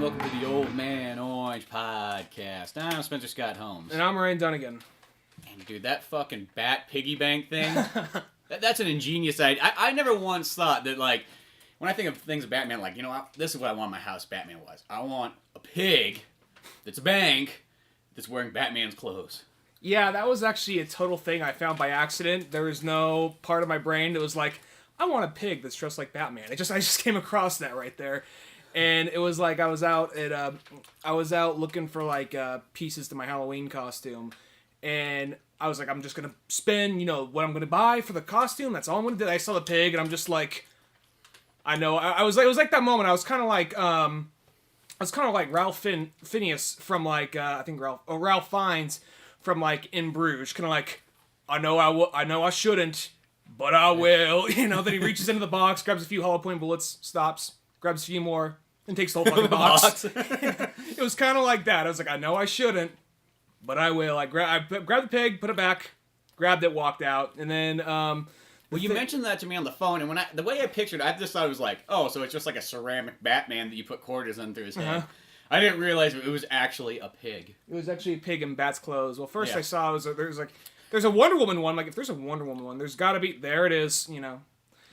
welcome to the Old Man Orange Podcast. I'm Spencer Scott Holmes. And I'm Ryan Dunigan. And dude, that fucking bat piggy bank thing, that's an ingenious idea. I never once thought that, like, when I think of things of Batman, like, you know, this is what I want my house Batman was. I want a pig that's a bank that's wearing Batman's clothes. Yeah, that was actually a total thing I found by accident. There was no part of my brain that was like, I want a pig that's dressed like Batman. I just came across that right there. And it was like I was out looking for like pieces to my Halloween costume, and I was like, I'm just gonna spend, what I'm gonna buy for the costume. That's all I'm gonna do. I saw the pig, and I'm just like, I know. I was like, it was like that moment. I was kind of like Ralph Phineas from like I think Ralph Fiennes from like In Bruges, kind of like, I know I shouldn't, but I will. Then he reaches into the box, grabs a few hollow point bullets, stops. Grabs a few more, and takes the whole fucking box. It was kind of like that. I was like, I know I shouldn't, but I will. I grabbed the pig, put it back, grabbed it, walked out, and then... well, you mentioned that to me on the phone, and the way I pictured it, I just thought it was like, oh, so it's just like a ceramic Batman that you put quarters in through his head. I didn't realize it was actually a pig. It was actually a pig in Bat's clothes. Well, first I saw there's a Wonder Woman one. Like, if there's a Wonder Woman one, there's got to be... There it is, Did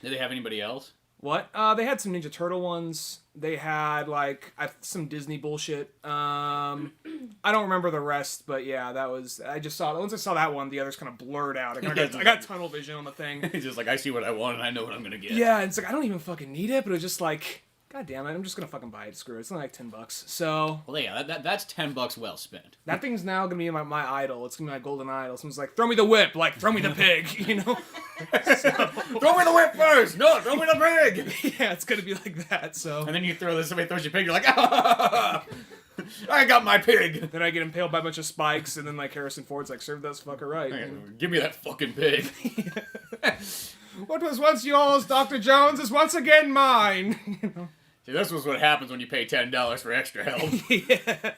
they have anybody else? What? They had some Ninja Turtle ones. They had, like, some Disney bullshit. I don't remember the rest, but yeah, that was... I just saw... Once I saw that one, the others kind of blurred out. I got tunnel vision on the thing. It's just like, I see what I want, and I know what I'm gonna get. Yeah, and it's like, I don't even fucking need it, but it was just like... God damn it, I'm just gonna fucking buy it. Screw it. It's only like $10. So... Well, yeah, that's $10 well spent. That thing's now gonna be my idol. It's gonna be my golden idol. Someone's like, throw me the whip. Like, throw me the pig, Throw me the whip first! No, throw me the pig! Yeah, it's gonna be like that, so... And then you throw this, somebody throws your pig, you're like, ah! I got my pig! Then I get impaled by a bunch of spikes, and then, like, Harrison Ford's like, serve this fucker right. Give me that fucking pig. What was once yours, Dr. Jones, is once again mine. See, this was what happens when you pay $10 for extra help. Yeah.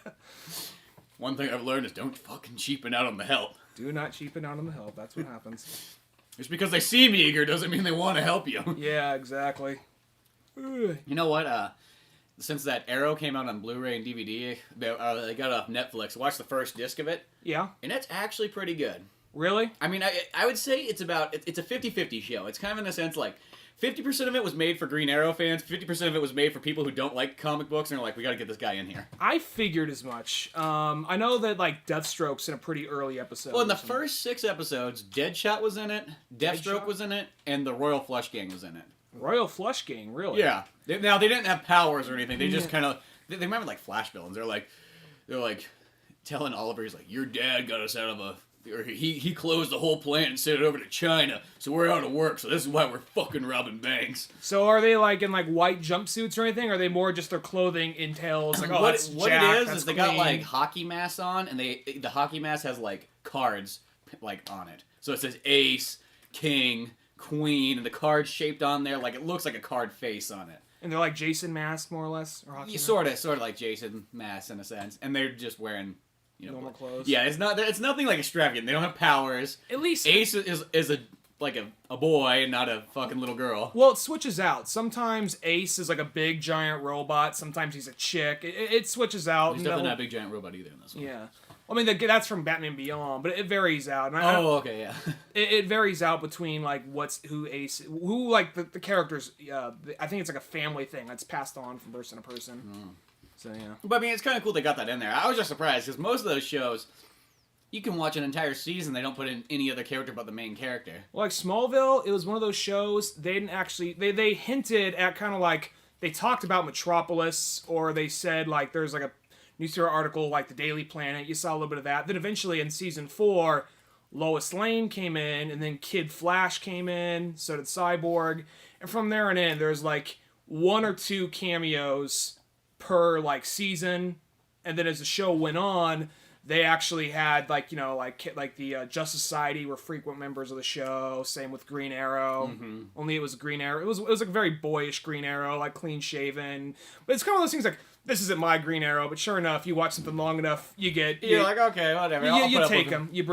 One thing I've learned is don't fucking cheapen out on the help. Do not cheapen out on the help. That's what happens. Just because they seem eager doesn't mean they want to help you. Yeah, exactly. You know what? Since that Arrow came out on Blu Ray and DVD, they got it off Netflix. I watched the first disc of it. Yeah. And it's actually pretty good. Really? I mean, I would say it's a 50-50 show. It's kind of in a sense like 50% of it was made for Green Arrow fans, 50% of it was made for people who don't like comic books and are like, we gotta get this guy in here. I figured as much. I know that, like, Deathstroke's in a pretty early episode. Well, in the first 6 episodes, Deadshot was in it, Deathstroke was in it, and the Royal Flush Gang was in it. Royal Flush Gang, really? Yeah. Now, they didn't have powers or anything. They just kind of... They remember, like, Flash villains. They're like telling Oliver, he's like, your dad got us out of a... Or he closed the whole plant and sent it over to China, so we're out of work, so this is why we're fucking robbing banks. So are they, like, in, like, white jumpsuits or anything? Or are they more just their clothing entails? Like, oh, what it is they got, like, hockey masks on, and the hockey mask has, like, cards, like, on it. So it says Ace, King, Queen, and the card's shaped on there, like, it looks like a card face on it. And they're like Jason masks, more or less? Or hockey sort of like Jason masks, in a sense. And they're just wearing... normal clothes. Yeah, it's nothing like extravagant. They don't have powers. At least Ace is a boy and not a fucking little girl. Well, it switches out. Sometimes Ace is like a big giant robot. Sometimes he's a chick. It switches out. He's definitely not a big giant robot either in this one. Yeah. I mean, that's from Batman Beyond, but it varies out. And okay, yeah. It varies out between, like, who, like, the characters, I think it's like a family thing that's passed on from person to person. Mm. So, yeah. But, I mean, it's kind of cool they got that in there. I was just surprised, because most of those shows, you can watch an entire season, they don't put in any other character but the main character. Well, like Smallville, it was one of those shows, they didn't actually, they hinted at kind of like, they talked about Metropolis, or they said, like, there's like a newspaper article, like the Daily Planet, you saw a little bit of that. Then eventually in season 4, Lois Lane came in, and then Kid Flash came in, so did Cyborg, and from there on in, there's like 1 or 2 cameos per, like, season, and then as the show went on, they actually had, like, like the Justice Society were frequent members of the show, same with Green Arrow, only it was Green Arrow, it was like a very boyish Green Arrow, like, clean-shaven, but it's kind of one of those things, like, this isn't my Green Arrow, but sure enough, you watch something long enough, you're like, okay, whatever, you take them, you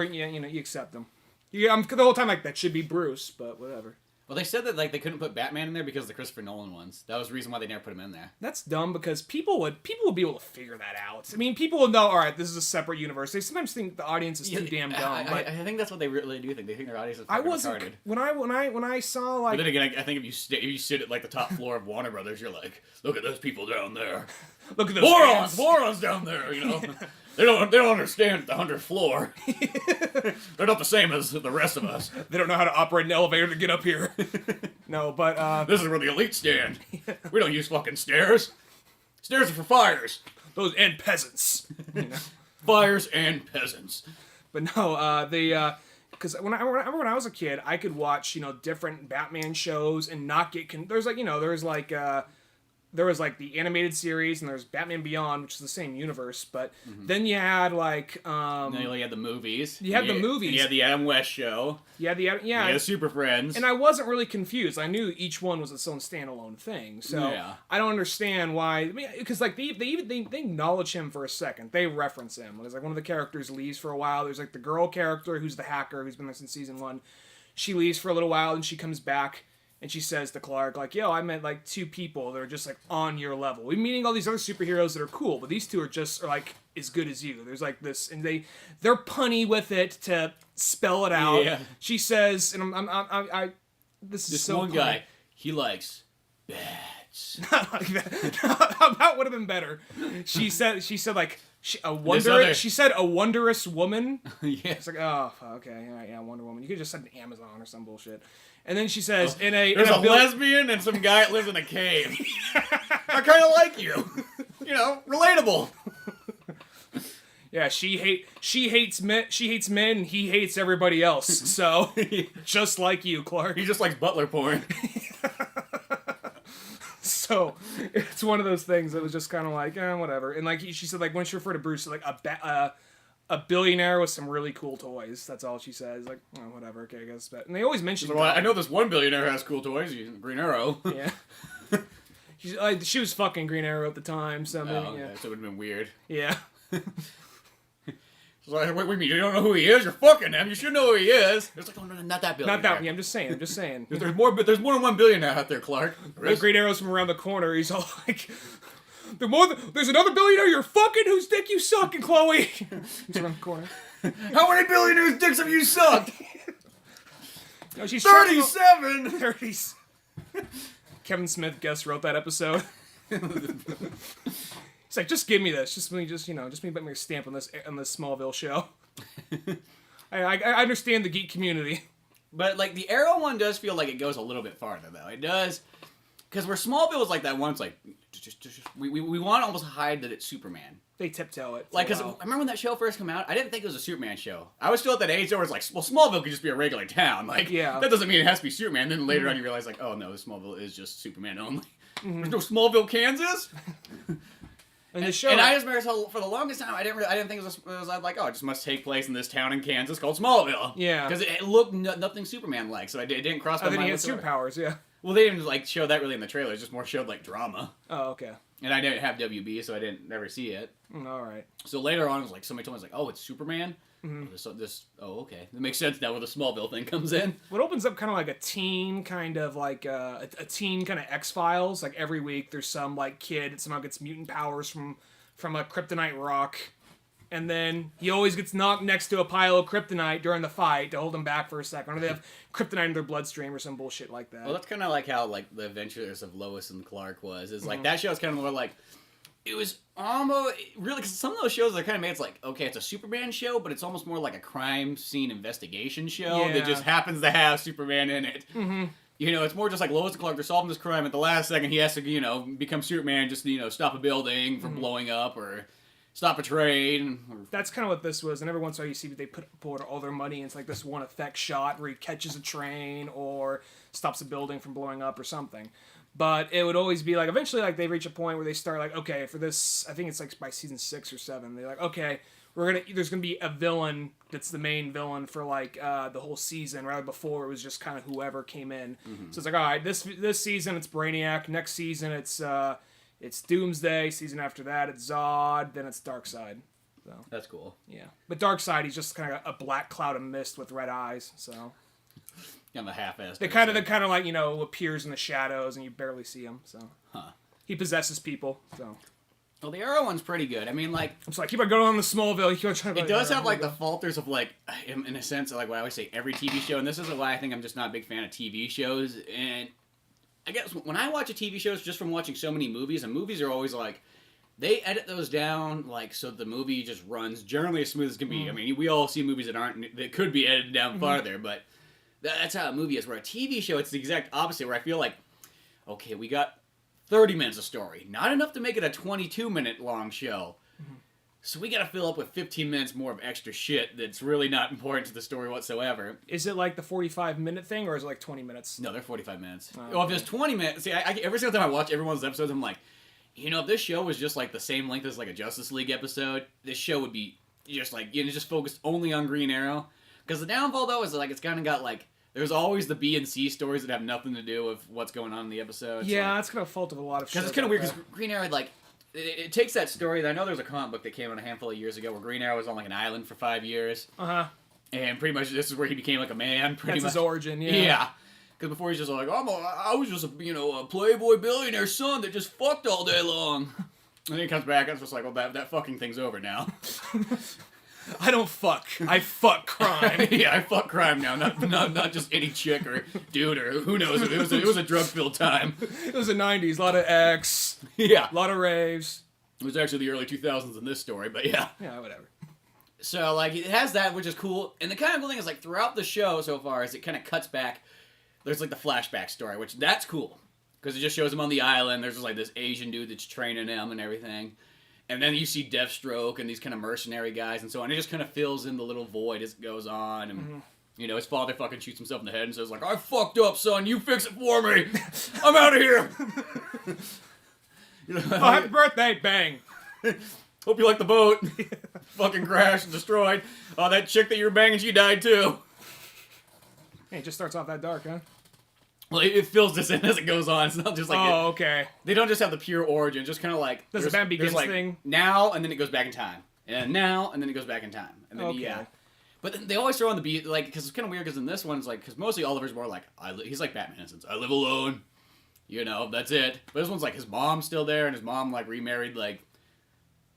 accept them. The whole time, like, that should be Bruce, but whatever. Well, they said that like they couldn't put Batman in there because of the Christopher Nolan ones. That was the reason why they never put him in there. That's dumb because people would be able to figure that out. I mean, people would know. All right, this is a separate universe. They sometimes think the audience is too damn dumb. I think that's what they really do think. They think their audience is fucking retarded. When I saw like. But then again, I think if you sit at like the top floor of Warner Brothers, you're like, look at those people down there. Look at those morons down there. You know. They don't understand the 100th floor. They're not the same as the rest of us. They don't know how to operate an elevator to get up here. No, but this is where the elite stand. We don't use fucking stairs. Stairs are for fires. Those and peasants. You know? Fires and peasants. But no, because when I remember when I was a kid, I could watch different Batman shows and not get there was like the animated series and there's Batman Beyond, which is the same universe, but then you had like then you had the movies. You had the movies. You had the Adam West show. You had the Super Friends. And I wasn't really confused. I knew each one was its own standalone thing. So I don't understand why. I mean, because like they acknowledge him for a second. They reference him. There's like one of the characters leaves for a while. There's like the girl character who's the hacker who's been there since season 1. She leaves for a little while and she comes back. And she says to Clark, like, yo, I met, like, 2 people that are just, like, on your level. We're meeting all these other superheroes that are cool, but these 2 are like, as good as you. There's, like, this, and they're punny with it to spell it out. Yeah. She says, and this is so one punny. Guy, he likes bats. Not like that. That would have been better. She said, like, she said a wondrous woman. Yeah. It's like, oh, okay, yeah, Wonder Woman. You could just said an Amazon or some bullshit. And then she says, there's a lesbian and some guy that lives in a cave. I kind of like you. Relatable. Yeah, she hates men. She hates men. He hates everybody else. So, just like you, Clark. He just likes butler porn. So, it's one of those things that was just kind of like, whatever. And like she said, like when she referred to Bruce, like a billionaire with some really cool toys. That's all she says. Like, oh, whatever. Okay, I guess. But and they always mention. Well, I know this one billionaire has cool toys. He's Green Arrow. Yeah. She was fucking Green Arrow at the time. So maybe, so it would have been weird. Yeah. Like, what do you mean? You don't know who he is? You're fucking him. You should know who he is. It's like, oh, no, not that billionaire. Not that. Yeah, I'm just saying. There's more than one billionaire out there, Clark. The Green Arrow's from around the corner. He's all like, there's another billionaire you're fucking whose dick you suck, and Chloe. He's around the corner. How many billionaires' dicks have you sucked? No, she's 37. 30s. Kevin Smith guest wrote that episode. It's like, just give me this. Just me put my stamp on this Smallville show. I understand the geek community. But, like, the Arrow one does feel like it goes a little bit farther, though. It does. Because where Smallville is like that one, it's like, we want to almost hide that it's Superman. They tiptoe it. Like, because I remember when that show first came out, I didn't think it was a Superman show. I was still at that age where it's like, well, Smallville could just be a regular town. Like, that doesn't mean it has to be Superman. Then later on you realize, like, oh, no, Smallville is just Superman only. There's no Smallville, Kansas? And I just remember for the longest time, I didn't think it was like, oh, it just must take place in this town in Kansas called Smallville. Yeah. Because it looked nothing Superman-like, so it didn't cross my mind. Then he had superpowers, yeah. Well, they didn't like show that really in the trailer. It just more showed like drama. Oh, okay. And I didn't have WB, so I didn't never see it. All right. So later on, it was like somebody told me, I was like, oh, it's Superman. Okay, that makes sense now where the Smallville thing comes in. What opens up kind of like a teen kind of like a teen kind of X-Files. Like every week, there's some like kid that somehow gets mutant powers from a kryptonite rock. And then he always gets knocked next to a pile of kryptonite during the fight to hold him back for a second. Or they have kryptonite in their bloodstream or some bullshit like that. Well, that's kind of like how like the Adventures of Lois and Clark was. Is like that show is kind of more like it was almost really because some of those shows are kind of made. It's like okay, it's a Superman show, but it's almost more like a crime scene investigation show that just happens to have Superman in it. Mm-hmm. It's more just like Lois and Clark. They're solving this crime at the last second. He has to become Superman just to stop a building from blowing up or stop a train. That's kind of what this was. And every once in a while you see they put all their money into like this one effect shot where he catches a train or stops a building from blowing up or something. But it would always be like, eventually like they reach a point where they start like, okay, for this, I think it's like by season 6 or 7, they're like, okay, there's gonna be a villain that's the main villain for like the whole season. Rather before it was just kind of whoever came in. Mm-hmm. So it's like, all right, this season it's Brainiac. Next season it's Doomsday. Season after that, it's Zod. Then it's Darkseid. So that's cool. Yeah, but Darkseid, he's just kind of a black cloud of mist with red eyes. So I'm a half-assed. They kind of like, appears in the shadows and you barely see him. So he possesses people. So. Well, the Arrow one's pretty good. I mean, like... It's like, keep on going on the Smallville. You keep trying to it does have, like, the falters of, like, in a sense, like what I always say, every TV show, and this is why I think I'm just not a big fan of TV shows, and I guess when I watch a TV show, it's just from watching so many movies, and movies are always, like, they edit those down, like, so the movie just runs generally as smooth as can be. I mean, we all see movies that could be edited down farther, but that's how a movie is. Where a TV show, it's the exact opposite, where I feel like, okay, we got 30 minutes of story. Not enough to make it a 22-minute long show. So we gotta fill up with 15 minutes more of extra shit that's really not important to the story whatsoever. Is it like the 45-minute thing, or is it like 20 minutes? No, they're 45 minutes. Well, if it's 20 minutes... See, every single time I watch every one of those episodes, I'm like, if this show was just like the same length as like a Justice League episode, this show would be just like, just focused only on Green Arrow. Because the downfall, though, is like it's kind of got like... There's always the B and C stories that have nothing to do with what's going on in the episode. Yeah, that's kind of a fault of a lot of shows. Because it's kind of weird, because Green Arrow, like, it takes that story. I know there's a comic book that came out a handful of years ago where Green Arrow was on, like, an island for 5 years. And pretty much this is where he became, like, a man, pretty much. That's his origin, yeah. Yeah. Because before he's just like, I was just a playboy billionaire son that just fucked all day long. And then he comes back and it's just like, well, that fucking thing's over now. I don't fuck. I fuck crime. Yeah, I fuck crime now. Not just any chick or dude or who knows. It was a drug-filled time. It was the 90s. A lot of X. Yeah. A lot of raves. It was actually the early 2000s in this story, but yeah. Yeah, whatever. So, like, it has that, which is cool. And the kind of cool thing is, like, throughout the show so far is it kind of cuts back. There's, like, the flashback story, which that's cool. Because it just shows him on the island. There's just, like, this Asian dude that's training him and everything. And then you see Deathstroke and these kind of mercenary guys and so on. It just kind of fills in the little void as it goes on. And, his father fucking shoots himself in the head and says, like, I fucked up, son. You fix it for me. I'm out of here. Happy birthday, bang. Hope you like the boat. Fucking crashed and destroyed. Oh, that chick that you were banging, she died too. Hey, it just starts off that dark, huh? Well, it fills this in as it goes on. It's not just like... Oh, okay. They don't just have the pure origin. Just kind of like... Does the Batman Begins like, thing? Now, and then it goes back in time. And now, and then it goes back in time. And then, okay. But then they always throw on the beat, like... Because it's kind of weird, because in this one, it's like... Because mostly Oliver's more like... he's like Batman in a sense. I live alone. That's it. But this one's like his mom's still there, and his mom, like, remarried, like...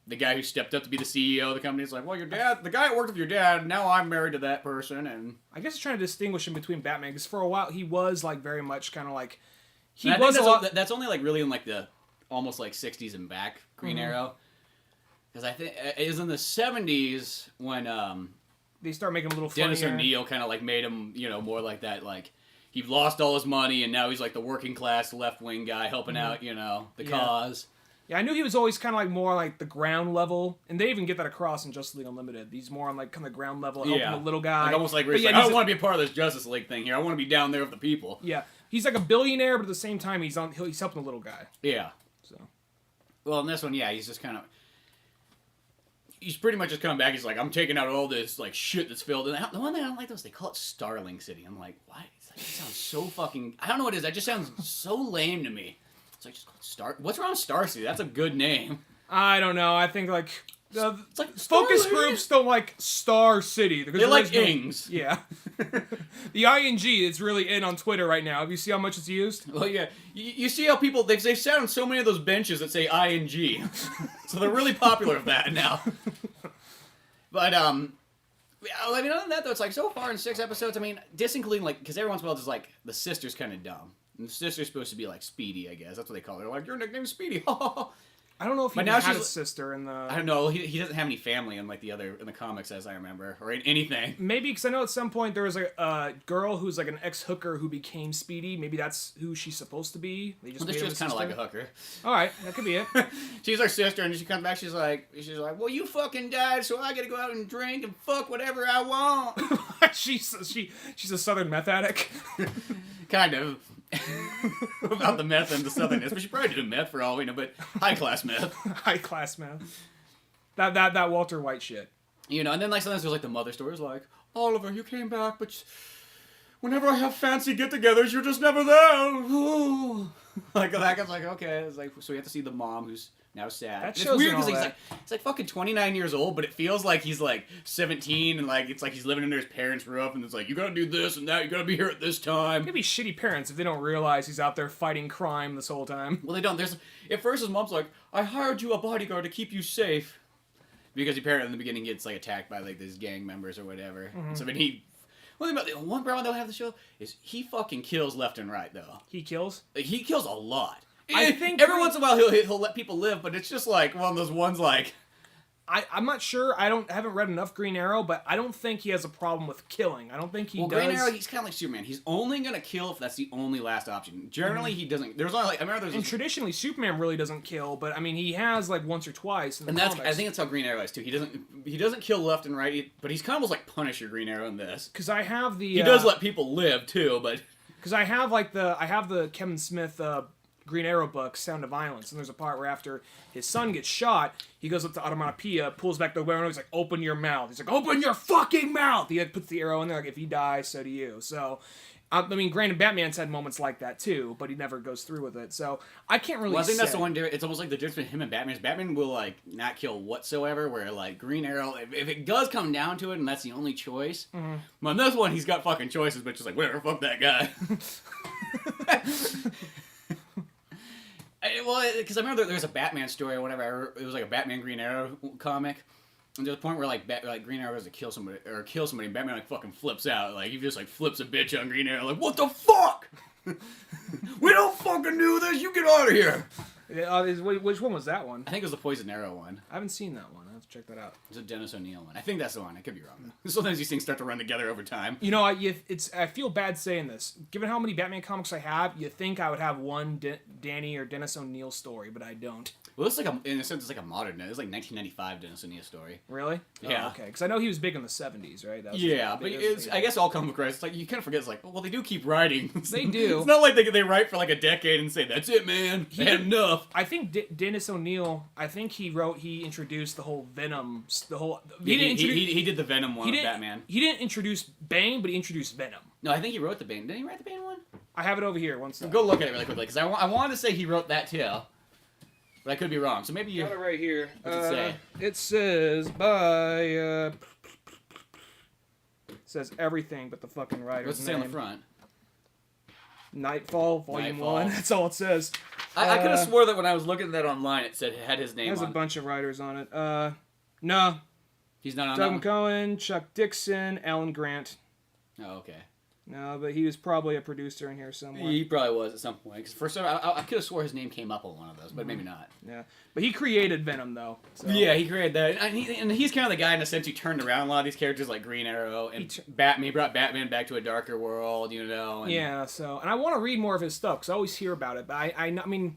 The guy who stepped up to be the CEO of the company is like, well, your dad, the guy that worked with your dad, now I'm married to that person, and... I guess he's trying to distinguish him between Batman, because for a while he was, like, very much kind of like... That's only, like, really in, like, the almost, like, 60s and back Green Arrow. Because I think it was in the 70s when, they start making him a little funnier. Dennis O'Neil kind of, like, made him, more like that, like... He lost all his money, and now he's, like, the working class left-wing guy helping out, the cause. Yeah, I knew he was always kind of like more like the ground level, and they even get that across in Justice League Unlimited. He's more on like kind of ground level, helping the little guy. Like almost like, I don't want to be a part of this Justice League thing here. I want to be down there with the people. Yeah, he's like a billionaire, but at the same time, he's helping the little guy. Yeah. So. Well, in this one, he's just kind of. He's pretty much just coming back. He's like, I'm taking out all this like shit that's filled. And the one thing I don't like is they call it Starling City. I'm like, why? It's like, it sounds so fucking. I don't know what it is. That just sounds so lame to me. It's like, just call it Star... What's wrong with Star City? That's a good name. I don't know. I think, like... it's like focus groups don't like Star City. They like ings. Yeah. The ING is really in on Twitter right now. Have you seen how much it's used? Well, yeah. You see how people... They've sat on so many of those benches that say ING. So they're really popular with that now. But, I mean, other than that, though, it's like, so far in 6 episodes, I mean, disincluding, like... Because every once in a while, just, like, the sister's kind of dumb. And the sister's supposed to be, like, Speedy, I guess. That's what they call her. They're like, your nickname's Speedy. I don't know if he had a sister in the... I don't know. He doesn't have any family in, like, in the comics, as I remember. Or in anything. Maybe, because I know at some point there was a girl who's, like, an ex-hooker who became Speedy. Maybe that's who she's supposed to be. They just this show's kind of like a hooker. Alright, that could be it. She's our sister, and she comes back, she's like, well, you fucking died, so I gotta go out and drink and fuck whatever I want. She's a southern meth addict. Kind of. About the meth and the southernness, but she probably did meth for all we know, but high-class meth. High-class meth. That Walter White shit. And then, like, sometimes there's, like, the mother stories, like, Oliver, you came back, but whenever I have fancy get-togethers, you're just never there. Ooh. Like the guy's like, okay, it's like so we have to see the mom who's now sad. That It's shows weird and all because that. he's like fucking 29 years old, but it feels like he's like 17 and like it's like he's living under his parents' roof and it's like you gotta do this and that, you gotta be here at this time. Could be shitty parents if they don't realize he's out there fighting crime this whole time. Well, they don't. There's at first his mom's like, I hired you a bodyguard to keep you safe, because apparently in the beginning he gets like attacked by like these gang members or whatever. So then one problem they'll have the show is he fucking kills left and right though. He kills? He kills a lot. I think every once in a while he'll let people live, but it's just like one of those ones like. I'm not sure. Haven't read enough Green Arrow, but I don't think he has a problem with killing. I don't think he does. Green Arrow, he's kind of like Superman. He's only gonna kill if that's the only last option. Generally, he doesn't. There's only like I remember there's. And traditionally, Superman really doesn't kill, but I mean, he has like once or twice in the comics. I think that's how Green Arrow is too. He doesn't kill left and right, but he's kind of almost like Punisher Green Arrow in this. Because I have the. He does let people live too, but. Because I have the Kevin Smith Green Arrow book, Sound of Violence, and there's a part where after his son gets shot, he goes up to Onomatopoeia, pulls back the window, he's like, open your mouth. He's like, open your fucking mouth! He puts the arrow in there, like, if he dies, so do you. So, I mean, granted, Batman's had moments like that too, but he never goes through with it, so I can't really say. Well, I think that's the one difference. It's almost like the difference between him and Batman is Batman will, like, not kill whatsoever, where, like, Green Arrow, if it does come down to it and that's the only choice, well, in this one, he's got fucking choices, but just like, whatever, fuck that guy. Well, because I remember there was a Batman story or whatever. It was like a Batman Green Arrow comic, and there's a point where like Green Arrow has to kill somebody, and Batman like fucking flips out. Like he just like flips a bitch on Green Arrow. Like what the fuck? We don't fucking do this. You get out of here. Which one was that one? I think it was the Poison Arrow one. I haven't seen that one. I have to check that out. It's a Dennis O'Neil one. I think that's the one. I could be wrong. Sometimes these things start to run together over time. You know, I feel bad saying this. Given how many Batman comics I have, you think I would have one Danny or Dennis O'Neil story, but I don't. Well, it's like in a sense, it's like a modern. It's like 1995 Dennis O'Neil story. Really? Yeah. Oh, okay. Because I know he was big in the 70s, right? That was but I guess all comic writers, it's like you kind of forget. It's like, well, they do keep writing. They do. It's not like they write for like a decade and say that's it, man. They had enough. I think Dennis O'Neil. I think he introduced the whole Venom. He did the Venom one with Batman. He didn't introduce Bane, but he introduced Venom. No, I think he wrote the Bane. Didn't he write the Bane one? I have it over here. One second. Go look at it really quickly because I wanted to say he wrote that too. But I could be wrong, so maybe you... Got it right here. What's it say? It says by... it says everything but the fucking writer's What's it say on the front? Nightfall, Volume Nightfall. 1. That's all it says. I could have swore that when I was looking at that online, it said it had his name There's on a bunch of writers on it. No. He's not on Doug that McCohen, Chuck Dixon, Alan Grant. one? Oh, okay. No, but he was probably a producer in here somewhere. He probably was at some point. Because first time, I could have swore his name came up on one of those, but maybe not. Yeah, but he created Venom though. So. Yeah, he created that, and he's kind of the guy in a sense who turned around a lot of these characters, like Green Arrow and Batman. He brought Batman back to a darker world, you know. And yeah, so and I want to read more of his stuff because I always hear about it, but I mean,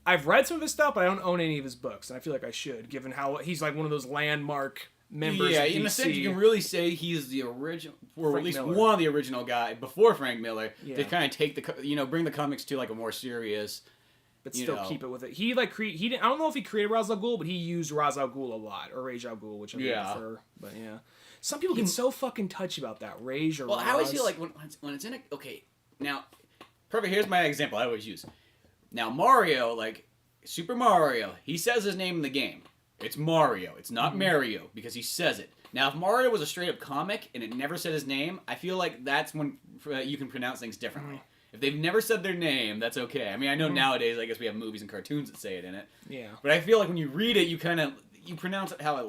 I've read some of his stuff, but I don't own any of his books, and I feel like I should, given how he's like one of those landmark members. Yeah, of DC. in a sense, you can really say he's the original, or Frank at least Miller. one of the original guy before Frank Miller Yeah. to kind of take bring the comics to like a more serious. But still keep it with it. He like he didn't. I don't know if he created Ra's al Ghul, but he used Ra's al Ghul a lot, or Raj al Ghul, which I prefer. But yeah, some people get so fucking touchy about that. Raj or Well, Raz. I always feel like when it's in a now, perfect. Here's my example. I always use. Now Mario, like Super Mario, he says his name in the game. It's Mario. It's not Mario because he says it. Now, if Mario was a straight-up comic and it never said his name, I feel like that's when you can pronounce things differently. If they've never said their name, that's okay. I mean, I know nowadays, I guess we have movies and cartoons that say it in it. Yeah. But I feel like when you read it, you pronounce it how it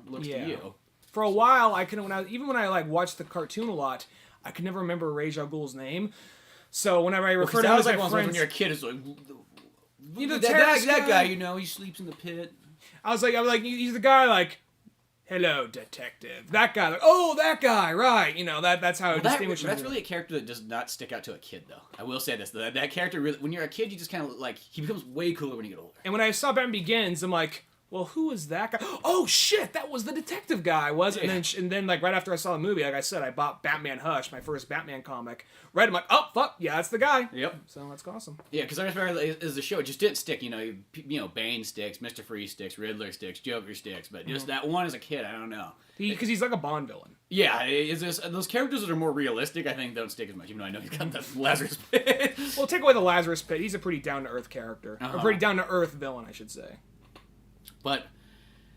looks to you. For a while, when I like watched the cartoon a lot, I could never remember Raj al Ghul's name. So whenever I refer to him as my friends, when you're a kid, it's like the that guy, he sleeps in the pit. I was like, he's the guy like, hello, detective. That guy, like, oh, that guy, right? That's how I distinguish him. That's really a character that does not stick out to a kid, though. I will say this: that character, really, when you're a kid, you just kind of like he becomes way cooler when you get older. And when I saw Batman Begins, I'm like, well, who was that guy? Oh shit, that was the detective guy, was it? Yeah. And then like right after I saw the movie, like I said, I bought Batman Hush, my first Batman comic. Read, I'm like, oh fuck, yeah, that's the guy. Yep. So that's awesome. Yeah, because I just remember as the show, it just didn't stick. You know, Bane sticks, Mr. Freeze sticks, Riddler sticks, Joker sticks, but just that one as a kid, I don't know. Because he's like a Bond villain. Yeah, those characters that are more realistic, I think, don't stick as much. Even though I know he's got that Lazarus Pit. Well, take away the Lazarus Pit, he's a pretty down to earth character, or pretty down to earth villain, I should say. But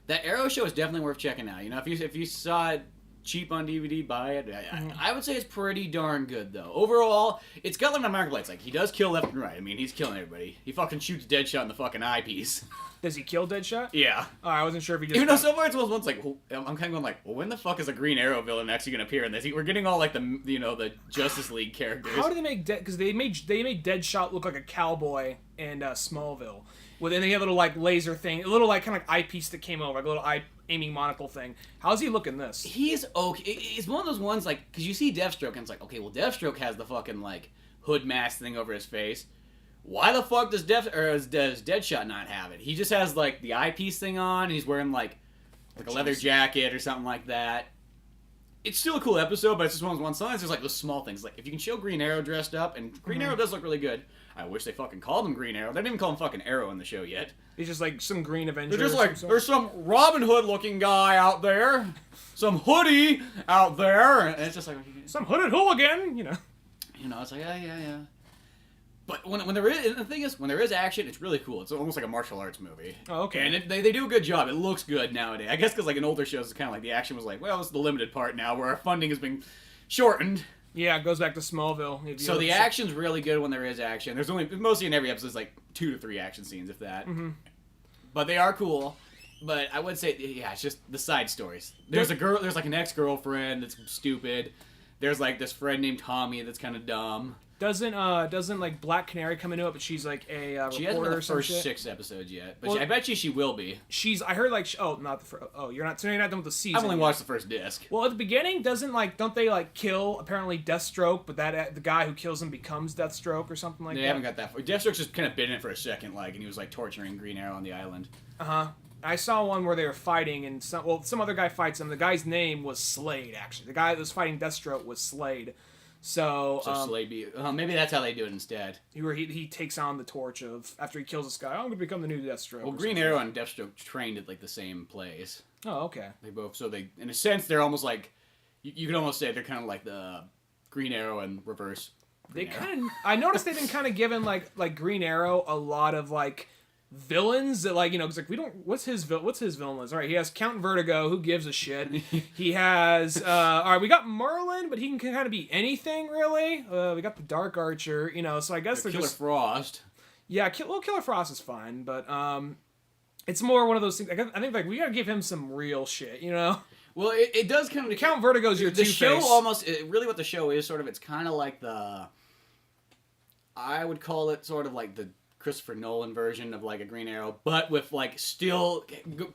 that Arrow show is definitely worth checking out. You know, if you saw it cheap on DVD, buy it. I would say it's pretty darn good, though. Overall, it's got like my marketplace. Like, he does kill left and right. I mean, he's killing everybody. He fucking shoots Deadshot in the fucking eyepiece. Does he kill Deadshot? Yeah. Oh, I wasn't sure if he just... Even though so far it's once like, well, I'm kind of going like, well, when the fuck is a Green Arrow villain actually going to appear in this? We're getting all like the Justice League characters. How do they make because they made Deadshot look like a cowboy in Smallville. Well, then they have a little like laser thing, a little like kind of like eyepiece that came over, like a little eye aiming monocle thing. How's he look in this? He's okay. It's one of those ones like, because you see Deathstroke and it's like, okay, well, Deathstroke has the fucking like hood mask thing over his face. Why the fuck does Deadshot not have it? He just has like the eyepiece thing on, and he's wearing like a leather jacket or something like that. It's still a cool episode, but it's just one of those ones. Sometimes there's like those small things. Like if you can show Green Arrow dressed up, and Green Arrow does look really good. I wish they fucking called him Green Arrow. They didn't even call him fucking Arrow in the show yet. He's just like some Green Avenger. They're just like, there's some Robin Hood looking guy out there, some hoodie out there, and it's just like some hooded hooligan, you know. You know, it's like yeah. But when there is, and the thing is, when there is action, it's really cool. It's almost like a martial arts movie. Oh, okay. And they do a good job. It looks good nowadays. I guess because like in older shows, it's kind of like the action was like, well, it's the limited part now, where our funding has been shortened. Yeah, it goes back to Smallville. So the action's really good when there is action. There's mostly in every episode, there's like 2 to 3 action scenes, if that. Mm-hmm. But they are cool. But I would say, yeah, it's just the side stories. There's like an ex-girlfriend that's stupid. There's like this friend named Tommy that's kind of dumb. Doesn't like Black Canary come into it, but she's like a reporter she hasn't been the first shit? 6 episodes yet, but Well, I bet she will be. I heard like not the first. Oh, you're not done with the season. I've only watched the first disc. Well, at the beginning, don't they like kill apparently Deathstroke, but that the guy who kills him becomes Deathstroke or something like that? They haven't got that far. Deathstroke's just kind of been in it for a second, like, and he was like torturing Green Arrow on the island. I saw one where they were fighting, and some other guy fights him. The guy's name was Slade. Actually, the guy that was fighting Deathstroke was Slade. So Slade maybe that's how they do it instead. He takes on the torch of after he kills this guy. I'm gonna become the new Deathstroke. Well, Green Arrow and Deathstroke trained at like the same place. Oh, okay. They both in a sense they're almost like you could almost say they're kind of like the Green Arrow and reverse. I noticed they've been kind of giving like Green Arrow a lot of like villains that like it's like we don't what's his villain list? All right, he has Count Vertigo, who gives a shit. He has all right, we got Merlin, but he can kind of be anything really. We got the Dark Archer, so I guess they're Killer just Frost. Yeah, Killer Frost is fine, but it's more one of those things. I think like we gotta give him some real shit, Well, it does kind of Count Vertigo's your the Two-Face. show almost really what the show is sort of. It's kind of like I would call it sort of like the Christopher Nolan version of like a Green Arrow, but with like still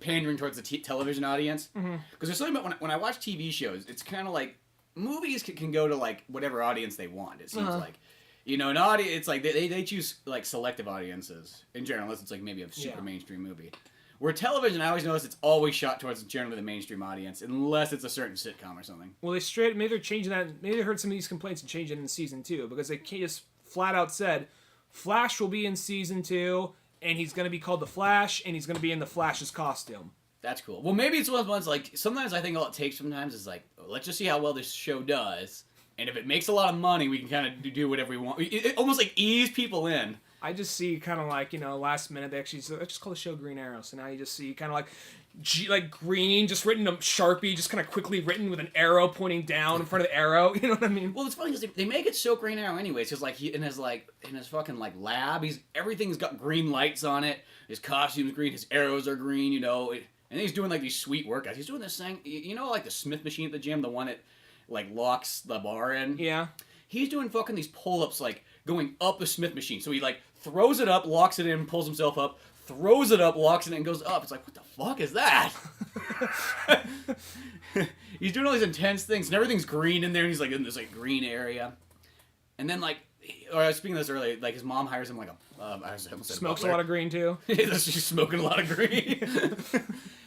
pandering towards the television audience. Because there's something about when I watch TV shows, it's kind of like movies can go to like whatever audience they want. It seems like, an audience. It's like they choose like selective audiences in general, unless it's like maybe a super mainstream movie. Where television, I always notice it's always shot towards generally the mainstream audience, unless it's a certain sitcom or something. Well, maybe they're changing that. Maybe they heard some of these complaints and changed it in season 2 because they just flat out said Flash will be in season 2, and he's going to be called the Flash, and he's going to be in the Flash's costume. That's cool. Well, maybe it's one of the ones, like, sometimes I think all it takes sometimes is, like, let's just see how well this show does, and if it makes a lot of money, we can kind of do whatever we want. It almost, like, ease people in. I just see kind of like, last minute, they actually said, let's just call the show Green Arrow, so now you just see kind of like green, just written in Sharpie, just kind of quickly written with an arrow pointing down in front of the arrow. You know what I mean? Well, it's funny because they make it so Green Arrow anyways. Because like in his fucking like lab, everything's got green lights on it. His costume's green. His arrows are green. And he's doing like these sweet workouts. He's doing this thing. Like the Smith machine at the gym, the one that like locks the bar in. Yeah. He's doing fucking these pull-ups like going up the Smith machine. So he like throws it up, locks it in, pulls himself up. Throws it up, locks it in, and goes up. It's like, what the fuck is that? He's doing all these intense things, and everything's green in there, and he's like in this like green area. And then like or I was speaking of this earlier, like his mom hires him like Smokes a lot of green too. She's smoking a lot of green.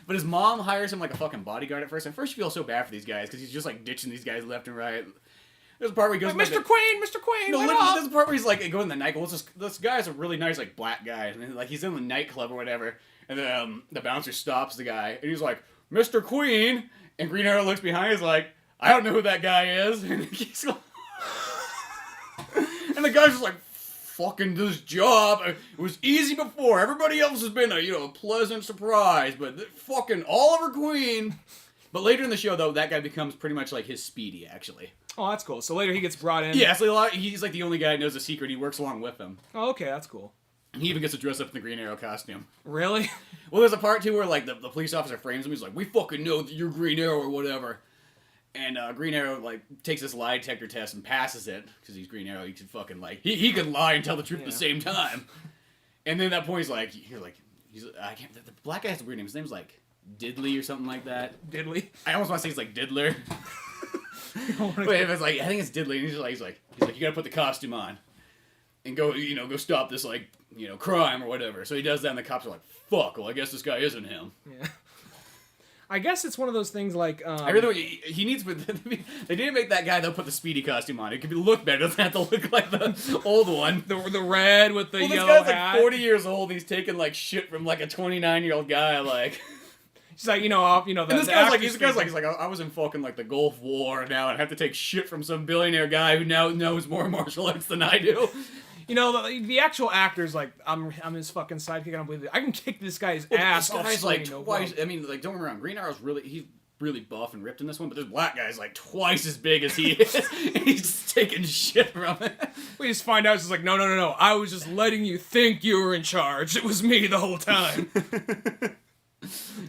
But his mom hires him like a fucking bodyguard at first. And first you feel so bad for these guys because he's just like ditching these guys left and right. There's a part where he goes, like, Mr. Queen, no, literally, there's a part where he's like going to the night. Well, this guy's a really nice like black guy, and like he's in the nightclub or whatever, and then the bouncer stops the guy, and he's like, Mr. Queen, and Green Arrow looks behind, he's like, I don't know who that guy is, and he's like, and the guy's just like, fucking this job. It was easy before. Everybody else has been a pleasant surprise, but fucking Oliver Queen. But later in the show, though, that guy becomes pretty much like his Speedy, actually. Oh, that's cool. So later he gets brought in. Yeah, so he's like the only guy who knows the secret. He works along with him. Oh, okay, that's cool. He even gets to dress up in the Green Arrow costume. Really? Well, there's a part, too, where like the police officer frames him. He's like, we fucking know that you're Green Arrow or whatever. And Green Arrow like takes this lie detector test and passes it because he's Green Arrow. He can fucking like he can lie and tell the truth at the same time. And then at that point he's like I can't. The black guy has a weird name. His name's like Diddley or something like that. Diddley. I almost want to say he's like Diddler. But if it's like I think it's Diddley. And he's like you gotta put the costume on and go stop this like crime or whatever. So he does that and the cops are like, fuck. Well, I guess this guy isn't him. Yeah. I guess it's one of those things like... I really... He needs... They didn't make that guy, though, put the Speedy costume on. It could look better. It doesn't have to look like the old one. The red with the yellow hat. This guy's hat. like 40 years old. He's taking, like, shit from, like, a 29-year-old guy, like... He's like, and this guy's like, I was in fucking, like, the Gulf War now, and I have to take shit from some billionaire guy who now knows more martial arts than I do. The actual actor's like, I'm his fucking sidekick. I don't believe it. I can kick this guy's ass. This guy's like twice. I mean, like, don't get me wrong. Green Arrow's he's really buff and ripped in this one, but this black guy's like twice as big as he is. And he's just taking shit from it. We just find out it's like, no. I was just letting you think you were in charge. It was me the whole time.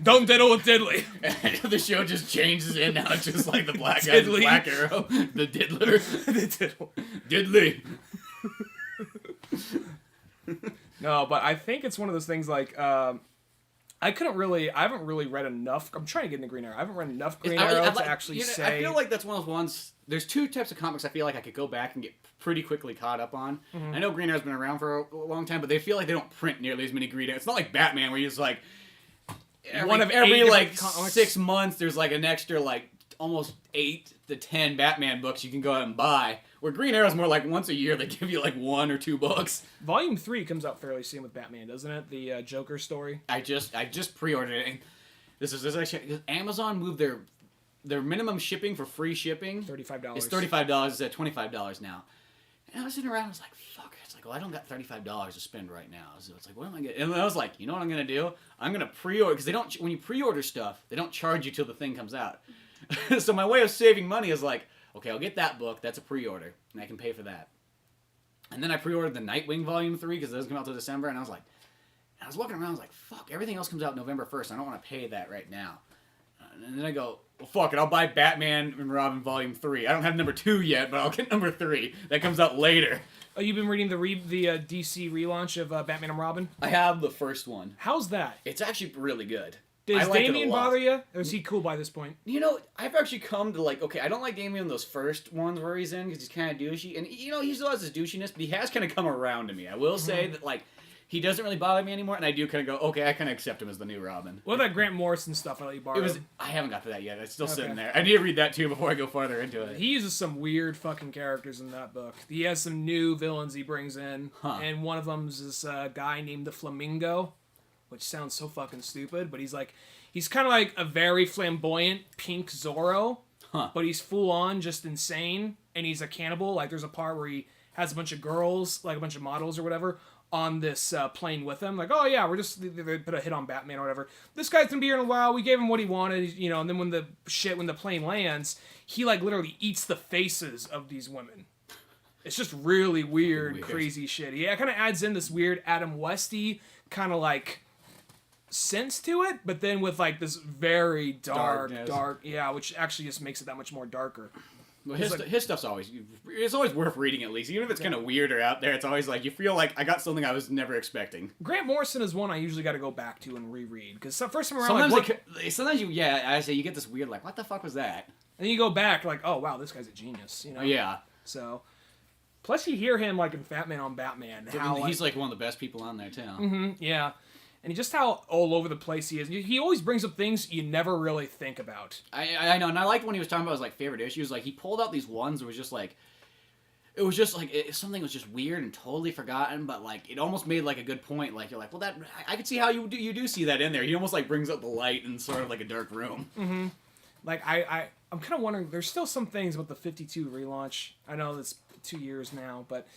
Don't diddle with Diddley. The show just changes in now. It's just like the black guy, the Black Arrow, the Diddler, Diddley. No, but I think it's one of those things like I haven't really read enough. I'm trying to get into Green Arrow. I haven't read enough Green Arrow to actually say. I feel like that's one of those ones. There's two types of comics I feel like I could go back and get pretty quickly caught up on. Mm-hmm. I know Green Arrow's been around for a long time, but they feel like they don't print nearly as many Green Arrows. It's not like Batman where he's like every like 6 months there's like an extra like almost 8 to 10 Batman books you can go out and buy. Where Green Arrow's more like once a year they give you like 1 or 2 books. Volume 3 comes out fairly soon with Batman, doesn't it? The Joker story. I just pre-ordered it, and this actually Amazon moved their minimum shipping for free shipping. $35. It's $35. It's at $25 now. And I was sitting around, I was like, fuck. It's like, well, I don't got $35 to spend right now. So it's like, what am I getting? And I was like, you know what I'm gonna do? I'm gonna pre-order because when you pre-order stuff, they don't charge you till the thing comes out. So my way of saving money is like, okay, I'll get that book. That's a pre-order, and I can pay for that. And then I pre-ordered the Nightwing Volume 3 because it doesn't come out till December, and I was walking around, I was like, fuck, everything else comes out November 1st. I don't want to pay that right now. And then I go, well, fuck it, I'll buy Batman and Robin Volume 3. I don't have number 2 yet, but I'll get number 3. That comes out later. Oh, you've been reading the DC relaunch of Batman and Robin? I have the first one. How's that? It's actually really good. Does Damian bother you? Or is he cool by this point? I've actually come to like, okay, I don't like Damian in those first ones where he's in because he's kind of douchey. And, he still has his douchiness, but he has kind of come around to me. I will say that, like, he doesn't really bother me anymore, and I do kind of go, okay, I kind of accept him as the new Robin. What about Grant Morrison stuff I let you borrow? I haven't got to that yet. It's still sitting there. I need to read that, too, before I go farther into it. He uses some weird fucking characters in that book. He has some new villains he brings in, and one of them's this guy named the Flamingo, which sounds so fucking stupid, but he's kind of like a very flamboyant pink Zorro, but he's full on just insane, and he's a cannibal. Like, there's a part where he has a bunch of girls, like a bunch of models or whatever, on this plane with him. Like, oh yeah, they put a hit on Batman or whatever. This guy's gonna be here in a while. We gave him what he wanted, and then when the plane lands, he like literally eats the faces of these women. It's just really weird, crazy shit. He kind of adds in this weird Adam Westy kind of like sense to it, but then with like this very dark, which actually just makes it that much more darker. Well, his stuff's always worth reading at least, even if it's kind of weird or out there. It's always like you feel like I got something I was never expecting. Grant Morrison is one I usually got to go back to and reread because first time around, sometimes I say you get this weird like what the fuck was that, and then you go back like oh wow this guy's a genius, Yeah. So Plus, you hear him like in Batman on Batman. How He's like one of the best people on there too. Yeah. And just how all over the place he is. He always brings up things you never really think about. I know, and I liked when he was talking about his like favorite issues. Like he pulled out these ones that was just like, it was just like something was just weird and totally forgotten, but like it almost made like a good point. Like you're like, well, that I could see how you do see that in there. He almost like brings up the light in sort of like a dark room. Mm-hmm. Like I'm kind of wondering. There's still some things about the 52 relaunch. I know it's 2 years now, but